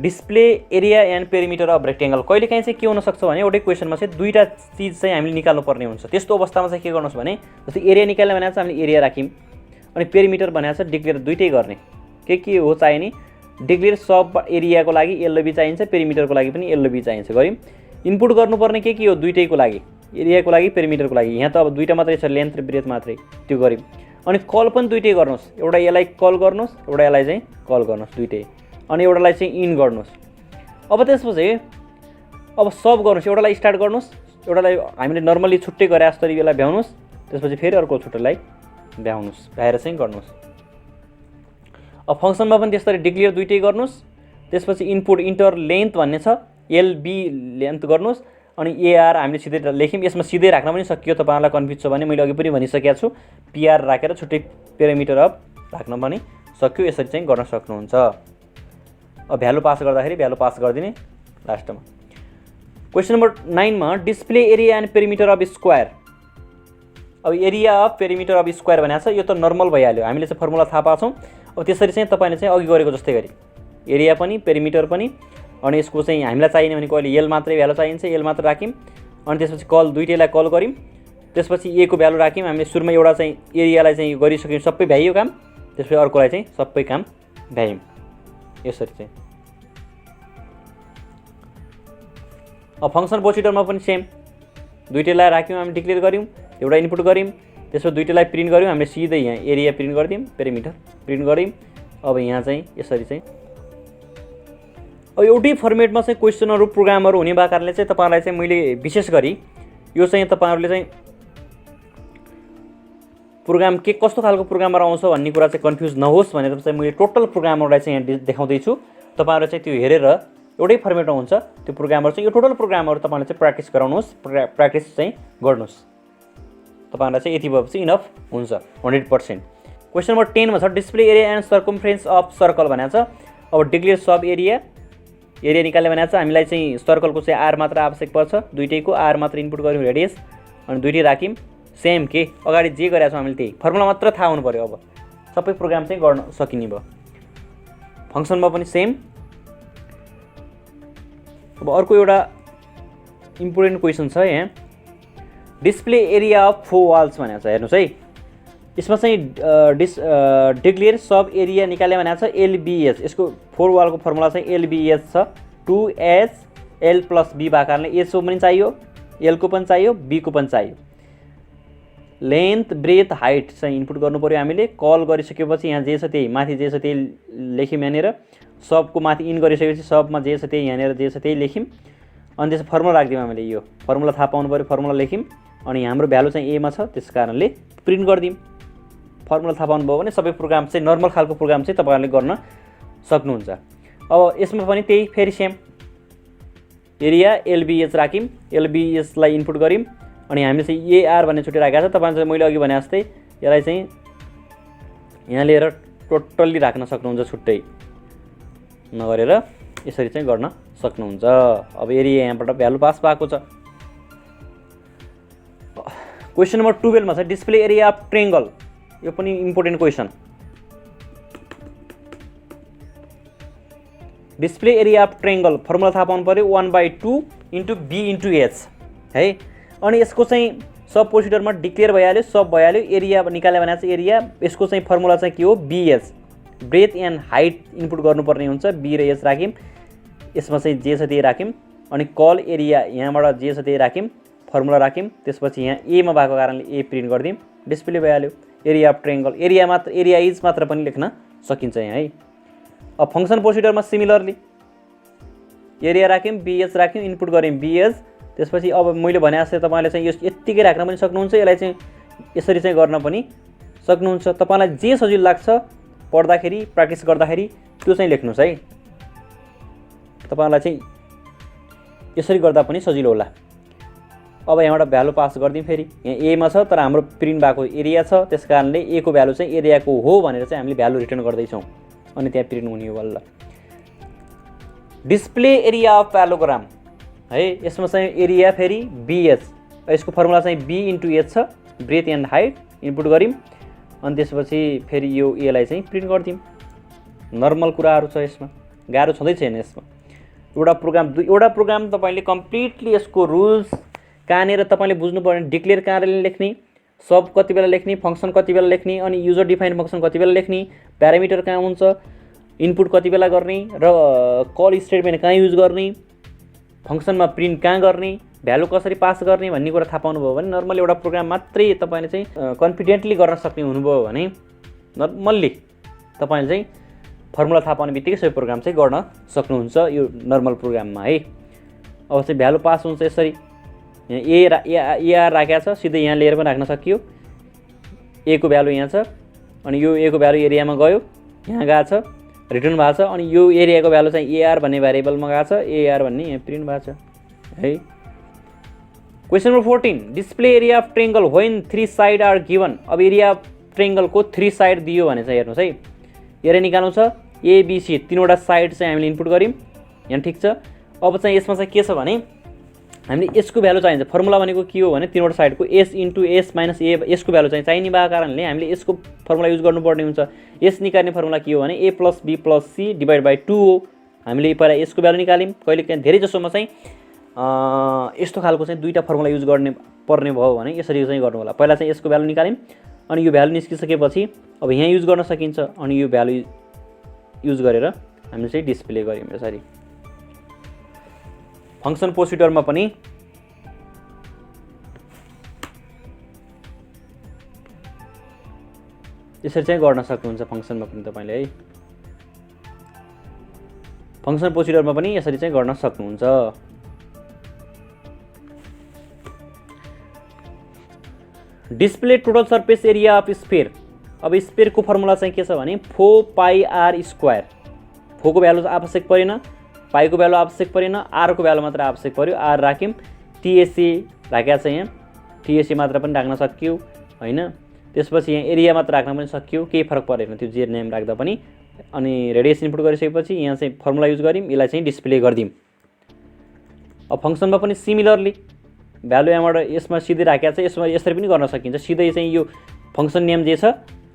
Display area and perimeter of rectangle कहिलेकाहीँ चाहिँ के हुनसक्छ भने एउटै क्वेसनमा चाहिँ 2टा चिज चाहिँ हामीले निकाल्नु पर्ने हुन्छ। त्यस्तो अवस्थामा चाहिँ के गर्नुहोस् भने जस्तै एरिया निकाल्ने भनेको छ हामीले एरिया राख्यौँ, अनि पेरिमिटर भनेको छ डिक्लेयर दुइटै गर्ने। के हो चाहिने, डिक्लेयर सब एरियाको लागि l र b चाहिन्छ, पेरिमिटरको लागि पनि l र b चाहिन्छ गऱ्यौँ। इनपुट गर्नुपर्ने के हो दुइटैको लागि, एरियाको लागि पेरिमिटरको लागि। यहाँ त अब 2टा मात्रै छ, लेन्थ र ब्रेथ मात्रै, त्यो गऱ्यौँ। अनि कल पनि दुइटै गर्नुहोस्, एउटा यसलाई कल गर्नुहोस्, एउटा यसलाई चाहिँ कल गर्नुहोस् दुइटै, अनि एउटालाई चाहिँ इन गर्नुहोस्। अब त्यसपछि अब सब गर्नुहोस्, एउटालाई स्टार्ट गर्नुहोस्, एउटालाई हामीले नर्मली छुट्टै गरे जस्तै यसलाई भ्याउनुहोस्, त्यसपछि फेरि अर्को छुट्टैलाई भ्याउनुहोस्, भ्याएर चाहिँ गर्नुहोस्। अब फङ्सनमा पनि त्यसरी डिक्लेयर दुइटै गर्नुहोस्, त्यसपछि इनपुट इन्टर लेन्थ भन्ने छ, एलबी लेन्थ गर्नुहोस्, अनि एआर हामीले सिधै लेख्यौँ। यसमा सिधै राख्न पनि सकियो, तपाईँहरूलाई कन्फ्युज छ भने मैले अघि पनि भनिसकेको छु, पिआर राखेर छुट्टै पेरामिटर अफ राख्न पनि सक्यो, यसरी चाहिँ गर्न सक्नुहुन्छ। अब भ्यालु पास गर्दाखेरि भ्यालु पास गरिदिने लास्टमा। क्वेसन नम्बर 9 मा display area and perimeter of square. अब area of perimeter of square भनेको छ, यो त नर्मल भइहाल्यो, हामीले चाहिँ फर्मुला थाहा पाछौँ। अब त्यसरी चाहिँ तपाईँले चाहिँ अघि गरेको जस्तै गरी एरिया पनि पेरिमिटर पनि, अनि यसको चाहिँ हामीलाई चाहिने भनेको अहिले एल मात्रै भ्यालु चाहिन्छ, एल मात्र राख्यौँ, अनि त्यसपछि कल दुइटैलाई कल गऱ्यौँ, त्यसपछि ए को भ्यालु राख्यौँ। हामीले सुरुमा एउटा चाहिँ एरियालाई चाहिँ गरिसक्यौँ, सबै भ्याइयो काम, त्यसपछि अर्कोलाई चाहिँ सबै काम भ्यायौँ, यसरी चाहिँ। अब फङ्सन प्रोसिडरमा पनि सेम, दुइटैलाई राख्यौँ, हामी डिक्लेयर गऱ्यौँ, एउटा इनपुट गऱ्यौँ, त्यसपछि दुइटैलाई प्रिन्ट गऱ्यौँ, हामीले सिधै यहाँ एरिया प्रिन्ट गरिदियौँ, पेरिमिटर प्रिन्ट गऱ्यौँ। अब यहाँ चाहिँ यसरी चाहिँ अब एउटै फर्मेटमा चाहिँ क्वेसनहरू प्रोग्रामहरू हुने भएको कारणले चाहिँ तपाईँहरूलाई चाहिँ मैले विशेष गरी यो चाहिँ तपाईँहरूले चाहिँ प्रोग्राम के कस्तो खालको प्रोग्रामहरू आउँछ भन्ने कुरा चाहिँ कन्फ्युज नहोस् भनेर चाहिँ मैले टोटल प्रोग्रामहरूलाई चाहिँ यहाँ देखाउँदैछु। तपाईँहरूले चाहिँ त्यो हेरेर एउटै फर्मेटमा हुन्छ त्यो प्रोग्रामहरू चाहिँ, यो टोटल प्रोग्रामहरू तपाईँले चाहिँ प्र्याक्टिस गराउनुहोस्, प्र्याक्टिस चाहिँ गर्नुहोस्, तपाईँहरूलाई चाहिँ यति भएपछि इनफ हुन्छ 100%। क्वेसन नम्बर 10 मा छ display area and circumference of circle भनेको छ। अब डिक्लेयर सब एरिया निकाल्ने भनेको छ, हामीलाई चाहिँ सर्कलको चाहिँ आर मात्र आवश्यक पर्छ, दुइटैको आर मात्र इनपुट गऱ्यौँ रेडियस, अनि दुइटै राख्यौँ सेम के अगाडि जे गरेको छौँ हामीले त्यही फर्मुला मात्र थाहा हुनु पऱ्यो। अब सबै प्रोग्राम चाहिँ गर्न सकिने भयो। फङ्सनमा पनि सेम। अब अर्को एउटा इम्पोर्टेन्ट क्वेसन छ यहाँ, डिस्प्ले एरिया अफ 4 वाल्स भनेको छ। हेर्नुहोस् है, यसमा चाहिँ डिक्लेयर सब एरिया निकाल्ने भनेको छ एलबिएस, यसको 4 वालको फर्मुला चाहिँ एलबिएस छ, 2एच एल प्लस बी भएको कारणले एचको पनि चाहियो, एलको पनि चाहियो, बीको पनि चाहियो। लेन्थ ब्रेथ हाइट चाहिँ इनपुट गर्नु पऱ्यो हामीले, कल गरिसकेपछि यहाँ जे छ त्यही माथि जे छ त्यही लेख्यौँ यहाँनिर, सबको माथि इन गरिसकेपछि सबमा जे छ त्यही यहाँनिर जे छ त्यही लेख्यौँ, अनि त्यसमा फर्मुला राखिदिउँ हामीले, यो फर्मुला थाहा पाउनु पऱ्यो, फर्मुला लेख्यौँ, अनि हाम्रो भ्यालु चाहिँ एमा छ त्यस कारणले प्रिन्ट गरिदिउँ। फर्मुला थाहा पाउनुभयो भने सबै प्रोग्राम चाहिँ नर्मल खालको प्रोग्राम चाहिँ तपाईँहरूले गर्न सक्नुहुन्छ। अब यसमा पनि त्यही फेरि सेम, एरिया एलबिएच राख्यौँ, एलबिएचलाई इनपुट गऱ्यौँ, अनि हामीले चाहिँ एआर भन्ने छुट्टै राखेको छ। तपाईँले मैले अघि भने जस्तै यसलाई चाहिँ यहाँ लिएर टोटल्ली राख्न सक्नुहुन्छ, छुट्टै नगरेर यसरी चाहिँ गर्न सक्नुहुन्छ। अब एरिया यहाँबाट भ्यालु पास भएको छ। क्वेसन नम्बर 12 मा छ डिस्प्ले एरिया अफ ट्रेङ्गल। यो पनि important question. Display area of triangle formula थाहा पाउनु पऱ्यो, 1/2 इन्टु बी इन्टु एच है। अनि यसको चाहिँ सब प्रोसिडरमा डिक्लेयर भइहाल्यो, सब भइहाल्यो, एरिया निकाल्यो भने चाहिँ एरिया, यसको चाहिँ फर्मुला चाहिँ के हो, BH, breath and white input गर्नुपर्ने हुन्छ, बी र एच राख्यौँ, यसमा चाहिँ जे छ त्यही राख्यौँ, अनि कल एरिया यहाँबाट जे छ त्यही राख्यौँ, फर्मुला राख्यौँ, त्यसपछि यहाँ एमा भएको कारणले ए प्रिन्ट गरिदिउँ, डिस्प्ले भइहाल्यो। एरिया अफ ट्रेङ्गल, एरिया मात्र, एरिया इज मात्र पनि लेख्न सकिन्छ यहाँ है। अब फङ्सन प्रोसिडरमा सिमिलरली एरिया राख्यौँ, बिएच राख्यौँ, इनपुट गऱ्यौँ बिएच, त्यसपछि अब मैले भने जस्तै तपाईँले चाहिँ यो यत्तिकै राख्न पनि सक्नुहुन्छ, यसलाई चाहिँ यसरी चाहिँ गर्न पनि सक्नुहुन्छ। तपाईँलाई जे सजिलो लाग्छ पढ्दाखेरि प्र्याक्टिस गर्दाखेरि त्यो चाहिँ लेख्नुहोस् है, तपाईँलाई चाहिँ यसरी गर्दा पनि सजिलो होला। अब यहाँबाट भ्यालु पास गरिदिउँ, फेरि यहाँ एमा छ तर हाम्रो प्रिन्ट भएको एरिया छ, त्यस कारणले ए को भ्यालु चाहिँ एरियाको हो भनेर चाहिँ हामीले भ्यालु रिटर्न गर्दैछौँ, अनि त्यहाँ प्रिन्ट हुने हो बल्ल। डिस्प्ले एरिया अफ प्यालोग्राम है, यसमा चाहिँ एरिया फेरि बिएच, यसको फर्मुला चाहिँ बी इन्टु एच छ, ब्रेथ एन्ड हाइट इनपुट गऱ्यौँ, अनि त्यसपछि फेरि यो एलाई चाहिँ प्रिन्ट गरिदिउँ। नर्मल कुराहरू छ यसमा, गाह्रो छँदै छैन यसमा। एउटा प्रोग्राम तपाईँले कम्प्लिटली यसको रुल्स कहाँनिर तपाईँले बुझ्नु पर्ने, डिक्लेयर कहाँनिर लेख्ने, सब कति बेला लेख्ने, फङ्सन कति बेला लेख्ने, अनि युजर डिफाइन्ड फङ्सन कति बेला लेख्ने, प्यारामिटर कहाँ हुन्छ, इनपुट कति बेला गर्ने, र कल स्टेटमेन्ट कहाँ युज गर्ने, फङ्सनमा प्रिन्ट कहाँ गर्ने, भ्यालु कसरी पास गर्ने भन्ने कुरा थाहा पाउनुभयो भने नर्मली एउटा प्रोग्राम मात्रै तपाईँले चाहिँ कन्फिडेन्टली गर्न सक्ने हुनुभयो भने नर्मल्ली तपाईँले चाहिँ फर्मुला थाहा पाउने बित्तिकै सबै प्रोग्राम चाहिँ गर्न सक्नुहुन्छ यो नर्मल प्रोग्राममा है। अब चाहिँ भ्यालु पास हुन्छ यसरी, यहाँ एआर राखेको छ, सिधै यहाँ लिएर पनि राख्न सकियो। ए को भ्यालु यहाँ छ अनि यो ए को भ्यालु एरियामा गयो, यहाँ गएको छ, रिटर्न भएको छ। अनि यो एरियाको भ्यालु चाहिँ एआर भन्ने भेरिएबलमा गएको छ, एआर भन्ने यहाँ प्रिन्ट भएको छ है। Question number 14, display area of triangle when 3 side are given. अब एरिया अफ ट्रेङ्गलको 3 साइड दियो भने चाहिँ हेर्नुहोस् है, एरिया निकाल्नु छ, एबिसी 3वटा साइड चाहिँ हामीले इनपुट गऱ्यौँ, यहाँ ठिक छ। अब चाहिँ यसमा चाहिँ के छ भने हामीले यसको भ्यालु चाहिन्छ। फर्मुला भनेको के हो भने 3वटा साइडको एस इन्टु एस माइनस ए, यसको भ्यालु चाहिँ चाहिने भएको कारणले हामीले यसको फर्मुला युज गर्नुपर्ने हुन्छ। एस निकाल्ने फर्मुला के हो भने A plus B plus C divide by 2 हो। हामीले पहिला यसको भ्यालु निकाल्यौँ, कहिले काहीँ धेरै जसोमा चाहिँ यस्तो खालको चाहिँ दुईवटा फर्मुला युज गर्ने पर्ने भयो भने यसरी चाहिँ गर्नु होला। पहिला चाहिँ यसको भ्यालु निकाल्यौँ अनि यो भ्यालु निस्किसकेपछि अब यहाँ युज गर्न सकिन्छ अनि यो भ्यालु युज गरेर हामीले चाहिँ डिस्प्ले गऱ्यौँ यसरी। फङ्सन प्रोसिडरमा पनि यसरी चाहिँ गर्न सक्नुहुन्छ। फङ्सनमा पनि तपाईँले है, फङ्सन प्रोसिडरमा पनि यसरी चाहिँ गर्न सक्नुहुन्छ। Display total surface area of sphere. अब स्फेयरको फर्मुला चाहिँ के छ भने 4πr²। फोको भ्यालु आवश्यक परेन, पाईको भ्यालु आवश्यक परेन, आरको भ्यालु मात्र आवश्यक पर्यो। आर राख्यौँ, टिएससी राखेको छ, यहाँ टिएससी मात्र पनि राख्न सकियो होइन। त्यसपछि यहाँ एरिया मात्र राख्न पनि सकियो, केही फरक परेन त्यो जे नेम राख्दा पनि। अनि रेडियस इनपुट गरिसकेपछि यहाँ चाहिँ फर्मुला युज गऱ्यौँ, यसलाई चाहिँ डिस्प्ले गरिदिउँ। अब फङ्सनमा पनि सिमिलरली भ्यालु यहाँबाट यसमा सिधै राखेको छ, यसमा यसरी पनि गर्न सकिन्छ। सिधै चाहिँ यो फङ्सन नेम जे छ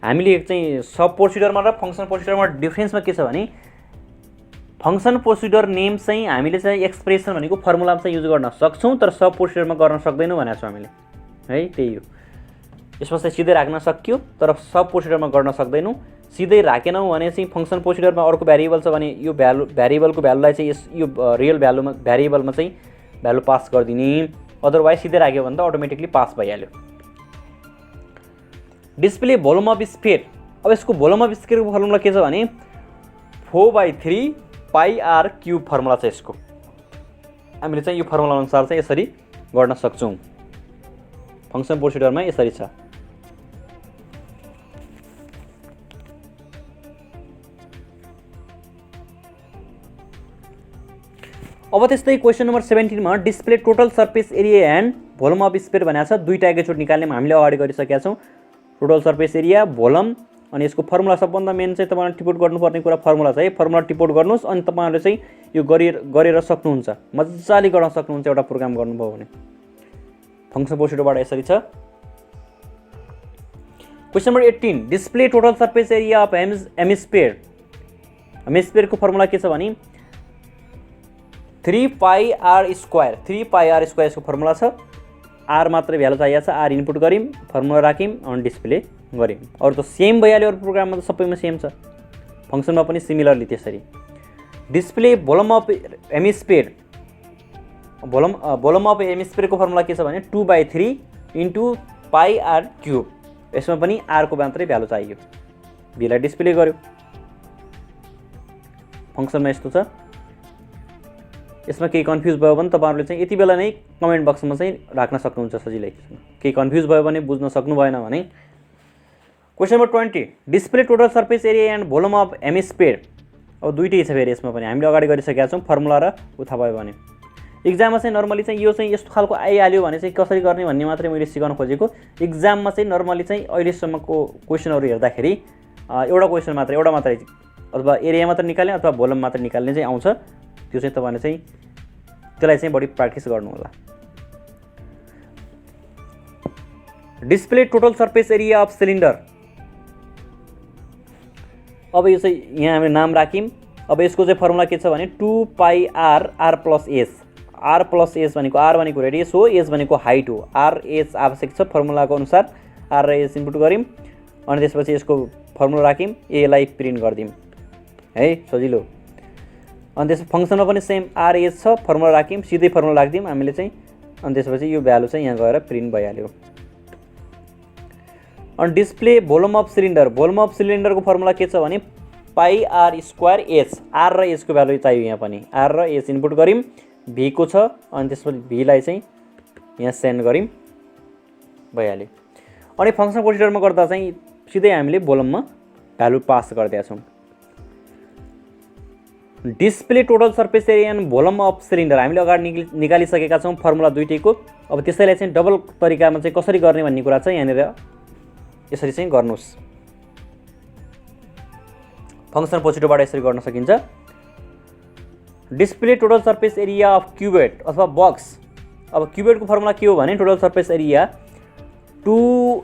हामीले चाहिँ सब प्रोसिडरमा र फङ्सन प्रोसिडरमा डिफ्रेन्समा के छ भने फङ्सन प्रोसिडर नेम चाहिँ हामीले चाहिँ एक्सप्रेसन भनेको फर्मुलामा चाहिँ युज गर्न सक्छौँ, तर सब प्रोसिडरमा गर्न सक्दैनौँ भनेको छौँ हामीले है। त्यही हो, यसमा चाहिँ सिधै राख्न सक्यो तर सब प्रोसिडरमा गर्न सक्दैनौँ। सिधै राखेनौँ भने चाहिँ फङ्सन प्रोसिडरमा अर्को भ्यारिएबल छ भने यो भ्यारिएबलको भ्यालुलाई चाहिँ यो रियल भ्यालुमा भ्यारिएबलमा चाहिँ भ्यालु पास गरिदिने। अदरवाइज सिधै राख्यो भने त अटोमेटिकली पास भइहाल्यो। Display volume of sphere. अब यसको भोल्युम अफ स्फेयरको फर्मुला के छ भने 4/3πr³ फर्मुला छ यसको। हामीले चाहिँ यो फर्मुला अनुसार चाहिँ यसरी गर्न सक्छौँ। फङ्सन प्रोसिडरमा यसरी छ। अब त्यस्तै क्वेसन नम्बर 17 मा display total surface area and volume of sphere भनेको छ। दुईटा एकैचोटि निकाल्ने हामीले अगाडि गरिसकेका छौँ। टोटल सर्फेस एरिया, भोल्युम अनि यसको फर्मुला सबभन्दा मेन चाहिँ तपाईँले टिपोट गर्नुपर्ने कुरा फर्मुला चाहिँ फर्मुला टिपोट गर्नुहोस् अनि तपाईँहरूले चाहिँ यो गरेर सक्नुहुन्छ। मजाले गर्न सक्नुहुन्छ एउटा प्रोग्राम गर्नुभयो भने। फङ्सन प्रोसिडरबाट यसरी छ। Question number 18 display total surface area of hemisphere. हेमिस्फेयरको फर्मुला के छ भने 3πr²। 3πr² यसको फर्मुला छ। आर मात्रै भ्यालु चाहिएको छ, आर इनपुट गऱ्यौँ, फर्मुला राख्यौँ अनि डिस्प्ले गऱ्यौँ। अरू त सेम भइहाल्यो, अरू प्रोग्राममा त सबैमा सेम छ। फङ्सनमा पनि सिमिलरली त्यसरी। Display volume of hemisphere. Volume of हेमिस्फेयरको फर्मुला के छ भने 2/3 × πr³। यसमा पनि आरको मात्रै भ्यालु चाहियो, बीलाई डिस्प्ले गर्यो। फङ्सनमा यस्तो छ। यसमा केही कन्फ्युज भयो भने तपाईँहरूले चाहिँ यति बेला नै कमेन्ट बक्समा चाहिँ राख्न सक्नुहुन्छ सजिलै। केही कन्फ्युज भयो भने बुझ्न सक्नु भएन भने। Question number 20 display total surface area and volume of hemisphere. अब दुईटै छ फेरि यसमा पनि, हामीले अगाडि गरिसकेका छौँ। फर्मुला र उता भयो भने इक्जाममा चाहिँ नर्मली चाहिँ यो चाहिँ यस्तो खालको आइहाल्यो भने चाहिँ कसरी गर्ने भन्ने मात्रै मैले सिकाउन खोजेको। इक्जाममा चाहिँ नर्मली चाहिँ अहिलेसम्मको क्वेसनहरू हेर्दाखेरि एउटा क्वेसन मात्रै अथवा एरिया मात्र निकाल्ने अथवा भोल्युम मात्र निकाल्ने चाहिँ आउँछ। त्यो चाहिँ तपाईँले चाहिँ त्यसलाई चाहिँ बढी प्र्याक्टिस गर्नु होला। Display total surface area of cylinder. अब यो चाहिँ यहाँ हामीले नाम राख्यौँ। अब यसको चाहिँ फर्मुला के छ भने 2πr+s। r+s भनेको आर भनेको रेडियस हो, एस भनेको हाइट हो। आरएस आवश्यक छ फर्मुलाको अनुसार। आर र एस इनपुट गऱ्यौँ अनि त्यसपछि यसको फर्मुला राख्यौँ, एलाई प्रिन्ट गरिदिउँ है, सजिलो। अनि त्यस फङ्सनमा पनि सेम आरएस छ, फर्मुला राख्यौँ, सिधै फर्मुला राखिदिउँ हामीले चाहिँ अनि त्यसपछि यो भ्यालु चाहिँ यहाँ गएर प्रिन्ट भइहाल्यो। अनि display volume of cylinder, volume of सिलिन्डरको फर्मुला के छ भने पाई आर स्क्वायर एच, आर र एचको भ्यालु चाहियो यहाँ पनि, आर र एच इनपुट गऱ्यौँ, भी को छ अनि त्यसपछि भीलाई चाहिँ यहाँ सेन्ड गऱ्यौँ भइहाल्यो। अनि फङ्सन प्रोसिडरमा गर्दा चाहिँ सिधै हामीले भोल्युममा भ्यालु पास गरिदिएका छौँ। Display total surface area and volume of cylinder हामीले अगाडि निकालिसकेका छौँ फर्मुला दुईटैको। अब त्यसैलाई चाहिँ डबल तरिकामा चाहिँ कसरी गर्ने भन्ने कुरा चाहिँ यहाँनिर यसरी चाहिँ गर्नुहोस्। फङ्सन प्रोसिडरबाट यसरी गर्न सकिन्छ। Display total surface area of cuboid अथवा बक्स। अब क्युबेटको फर्मुला के हो भने total surface area 2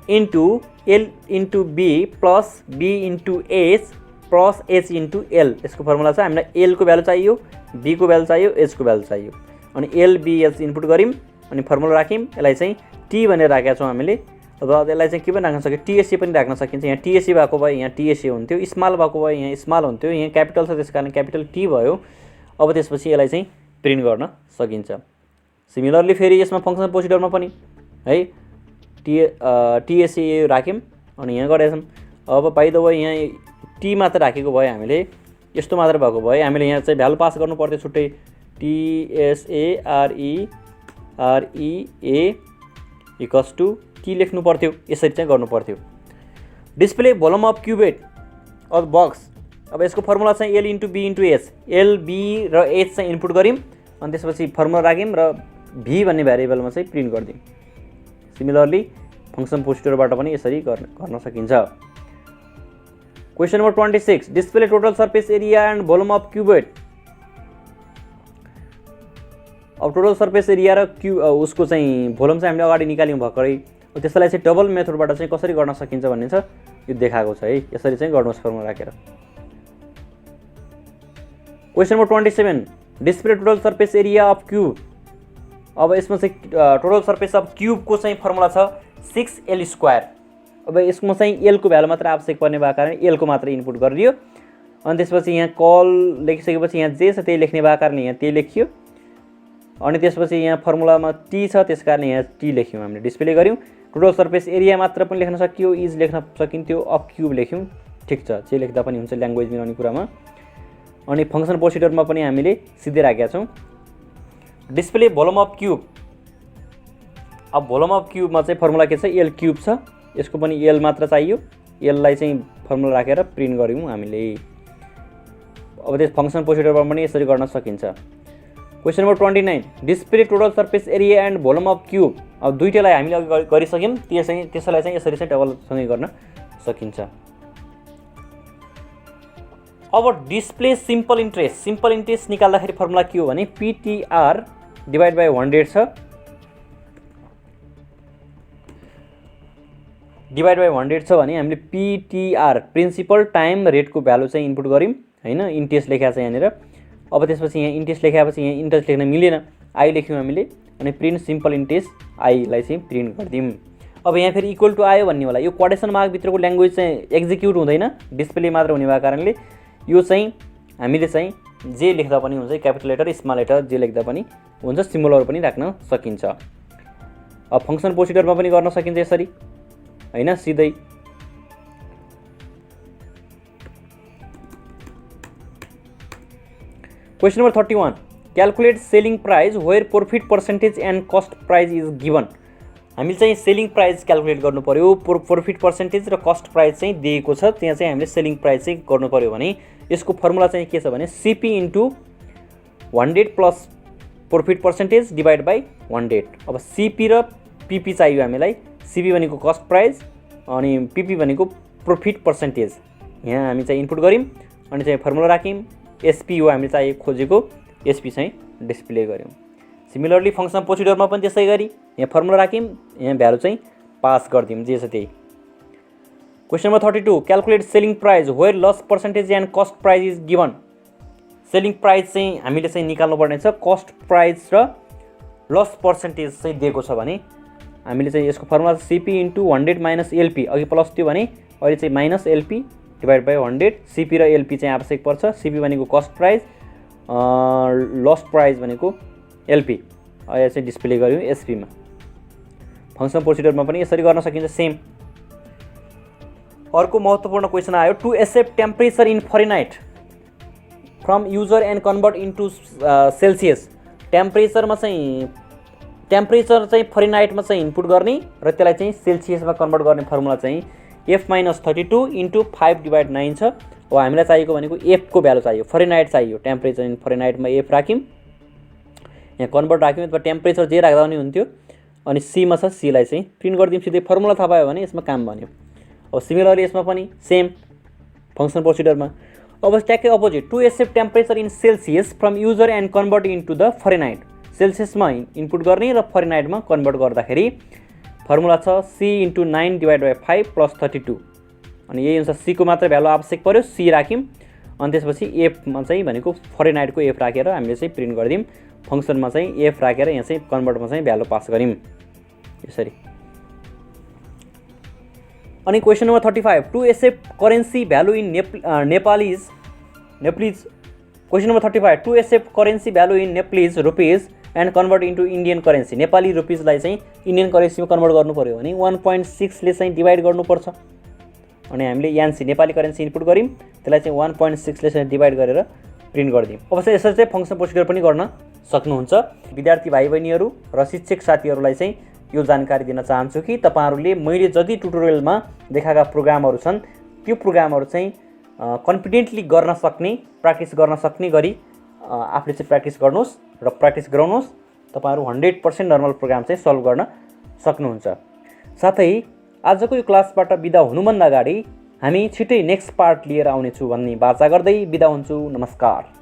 into L into B plus B into H plus H into L. यसको फर्मुला छ। हामीलाई एलको भ्यालु चाहियो, बीको भ्यालु चाहियो, एचको भ्यालु चाहियो। अनि एल बी एच इनपुट गऱ्यौँ अनि फर्मुला राख्यौँ। यसलाई चाहिँ टी भनेर राखेका छौँ हामीले। अब यसलाई चाहिँ के पनि राख्न सकिन्छ, टिएससी पनि राख्न सकिन्छ। यहाँ टिएससी भएको भए यहाँ टिएससी हुन्थ्यो, स्मल भएको भए यहाँ स्मल हुन्थ्यो, यहाँ क्यापिटल छ त्यस कारण क्यापिटल टी भयो। अब त्यसपछि यसलाई चाहिँ प्रिन्ट गर्न सकिन्छ। सिमिलरली फेरि यसमा फङ्सन प्रोसिडरमा पनि है टिएससी राख्यौँ अनि यहाँ गरेछौँ। अब बाइ द वे यहाँ टी मात्र राखेको भए हामीले यस्तो मात्र भएको भए हामीले यहाँ चाहिँ भ्यालु पास गर्नु पर्थ्यो छुट्टै, TSAREREA इक्वल्स टु टी लेख्नु पर्थ्यो, यसरी चाहिँ गर्नु पर्थ्यो। Display volume of cuboid of box. अब यसको फर्मुला चाहिँ L into B into H, L B र एच चाहिँ इनपुट गऱ्यौँ अनि त्यसपछि फर्मुला राख्यौँ र भी भन्ने भ्यारिएबलमा चाहिँ प्रिन्ट गरिदिउँ। सिमिलरली फङ्सन प्रोसिडरबाट पनि यसरी गर्न सकिन्छ। Question number 26 display total surface area and volume of cuboid. अब टोटल सर्फेस एरिया र उसको चाहिँ भोल्युम चाहिँ हामीले अगाडि निकाल्यौँ भर्खरै। त्यसलाई चाहिँ डबल मेथडबाट चाहिँ कसरी गर्न सकिन्छ भन्ने छ, यो देखाएको छ है। यसरी चाहिँ गर्नुहोस् फर्मुला राखेर। Question number 27 display total surface area of cube. अब यसमा चाहिँ टोटल सर्फेस अफ क्युबको चाहिँ फर्मुला छ 6L स्क्वायर। अब यसमा चाहिँ एलको भ्यालु मात्र आवश्यक पर्ने भएको कारण एलको मात्र इनपुट गरिदियो। अनि त्यसपछि यहाँ कल लेखिसकेपछि यहाँ जे छ त्यही लेख्ने भएको कारणले यहाँ त्यही लेखियो। अनि त्यसपछि यहाँ फर्मुलामा टी छ त्यस कारण यहाँ टी लेख्यौँ, हामीले डिस्प्ले गऱ्यौँ। टोटल सर्फेस एरिया मात्र पनि लेख्न सकियो, इज लेख्न सकिन्थ्यो, अफ क्युब लेख्यौँ, ठिक छ, जे लेख्दा पनि हुन्छ ल्याङ्ग्वेज मिलाउने कुरामा। अनि फङ्सन प्रोसिडरमा पनि हामीले सिधै राखेका छौँ। Display volume of cube. अब भोल्युम अफ क्युबमा चाहिँ फर्मुला के छ, एल क्युब छ, यसको पनि एल मात्र चाहियो, एललाई चाहिँ फर्मुला राखेर प्रिन्ट गऱ्यौँ हामीले। अब त्यस फङ्सन प्रोसिडरमा पनि यसरी गर्न सकिन्छ। Question number 29 display total surface area and volume of cube. अब दुईटैलाई हामीले अघि गरिसक्यौँ, त्यसैलाई चाहिँ यसरी चाहिँ डबलसँगै गर्न सकिन्छ। अब display simple interest. Simple interest निकाल्दाखेरि फर्मुला के हो भने पिटिआर डिभाइड बाई 100 छ, डिभाइड बाई 100 छ भने हामीले पिटिआर प्रिन्सिपल टाइम रेटको भ्यालु चाहिँ इनपुट गऱ्यौँ हैन, इन्ट्रेस्ट लेखेको छ यहाँनिर। अब त्यसपछि यहाँ इन्ट्रेस्ट लेखेपछि यहाँ इन्ट्रेस्ट लेख्न मिलेन, आई लेख्यौँ हामीले अनि प्रिन्ट सिम्पल इन्ट्रेस्ट आईलाई चाहिँ प्रिन्ट गरिदिउँ। अब यहाँ फेरि इक्वल टु आयो भन्ने होला, यो क्वाड्रेसन मार्कभित्रको ल्याङ्ग्वेज चाहिँ एक्जिक्युट हुँदैन, डिस्प्ले मात्र हुने भएको कारणले यो चाहिँ हामीले चाहिँ जे लेख्दा पनि हुन्छ, क्यापिटल लेटर स्मल लेटर जे लेख्दा पनि हुन्छ, सिम्बलहरू पनि राख्न सकिन्छ। अब फङ्सन प्रोसिडरमा पनि गर्न सकिन्छ यसरी हैन, सिधै। Question number 31 calculate selling price where profit percentage and cost price is given. हामीले चाहिँ सेलिङ प्राइस क्यालकुलेट गर्नु पर्यो, प्रॉफिट पर्सेन्टेज र कस्ट प्राइस चाहिँ दिएको छ, त्यहाँ चाहिँ हामीले सेलिङ प्राइस चाहिँ गर्नु पर्यो भने यसको फर्मुला चाहिँ के छ भने CP into 100 plus profit percentage divide by 100। अब सीपी र पीपी चाहियो हामीलाई, सीपी भनेको कस्ट प्राइस अनि पीपी भनेको प्रॉफिट पर्सेन्टेज। यहाँ हामी चाहिँ इनपुट गऱ्यौँ अनि चाहिँ फर्मुला राख्यौँ, एसपी हो हामीले चाहिँ खोजेको, एसपी चाहिँ डिस्प्ले गऱ्यौँ। सिमिलरली फङ्सन प्रोसिडरमा पनि त्यसै गरी यहाँ फर्मुला राख्यौँ, यहाँ भ्यालु चाहिँ पास गरिदिउँ जे छ त्यही। Question number 32 calculate selling price where loss percentage and cost price is given. Selling price चाहिँ हामीले चाहिँ निकाल्नुपर्ने छ, कस्ट प्राइस र लस पर्सेन्टेज चाहिँ दिएको छ भने हामीले चाहिँ यसको formula CP into 100 minus LP, अघि प्लस थियो भने अहिले चाहिँ minus LP divide by 100। CP र एलपी चाहिँ आवश्यक पर्छ, सीपी भनेको कस्ट प्राइस, लस्ट प्राइस भनेको एलपी। अहिले चाहिँ डिस्प्ले गर्यौँ एसपीमा। फङ्सनल प्रोसिडरमा पनि यसरी गर्न सकिन्छ सेम। अर्को महत्त्वपूर्ण क्वेसन आयो, to accept temperature in Fahrenheit from user and convert into Celsius. Temperature चाहिँ फरेनहाइटमा चाहिँ इनपुट गर्ने र त्यसलाई चाहिँ सेल्सियसमा कन्भर्ट गर्ने फर्मुला चाहिँ F-32 × 5/9 छ। अब हामीलाई चाहिएको भनेको एफको भ्यालु चाहियो, फरेनहाइट चाहियो। टेम्परेचर इन फरेनहाइटमा एफ राख्यौँ, यहाँ कन्भर्ट राख्यौँ अथवा टेम्परेचर जे राख्दा पनि हुन्थ्यो। अनि सीमा छ, सीलाई चाहिँ प्रिन्ट गरिदिउँ सिधै, फर्मुला थाहा पायो भने यसमा काम बन्यो। अब सिमिलरली यसमा पनि सेम फङ्सनल प्रोसिडरमा। अब ट्याक्कै opposite, to accept temperature in Celsius from user and convert into the Fahrenheit. सेल्सियसमा इनपुट गर्ने र फरेनहाइटमा कन्भर्ट गर्दाखेरि फर्मुला छ C × 9/5 + 32। अनि यही अनुसार सीको मात्र भ्यालु आवश्यक पर्यो, सी राख्यौँ। अनि त्यसपछि एफमा चाहिँ भनेको फरेनहाइटको एफ राखेर हामीले चाहिँ प्रिन्ट गरिदिउँ। फङ्सनमा चाहिँ एफ राखेर यहाँ चाहिँ कन्भर्टमा चाहिँ भ्यालु पास गऱ्यौँ यसरी। अनि question number 35, to accept currency value in Nepalese. Question number 35, to accept currency value in Nepalese rupees and convert into Indian currency. Nepali रुपिजलाई चाहिँ इन्डियन करेन्सीमा कन्भर्ट गर्नु पऱ्यो भने 1.6ले चाहिँ डिभाइड गर्नुपर्छ। अनि हामीले यान्सी नेपाली करेन्सी इनपुट गऱ्यौँ, त्यसलाई चाहिँ 1.6ले चाहिँ डिभाइड गरेर प्रिन्ट गरिदिउँ। अब चाहिँ यसरी चाहिँ फङ्सनल प्रोसिडर पनि गर्न सक्नुहुन्छ। विद्यार्थी भाइ बहिनीहरू र शिक्षक साथीहरूलाई चाहिँ यो जानकारी दिन चाहन्छु कि तपाईँहरूले मैले जति ट्युटोरियलमा देखाएका प्रोग्रामहरू छन् त्यो प्रोग्रामहरू चाहिँ कन्फिडेन्टली गर्न सक्ने, प्र्याक्टिस गर्न सक्ने गरी आफूले चाहिँ प्र्याक्टिस गर्नुहोस् र प्र्याक्टिस गराउनुहोस्। तपाईँहरू 100% नर्मल प्रोग्राम चाहिँ सल्भ गर्न सक्नुहुन्छ। साथै आजको यो क्लासबाट बिदा हुनुभन्दा अगाडि हामी छिटै नेक्स्ट पार्ट लिएर आउनेछु भन्ने बाचा गर्दै बिदा हुन्छु। नमस्कार।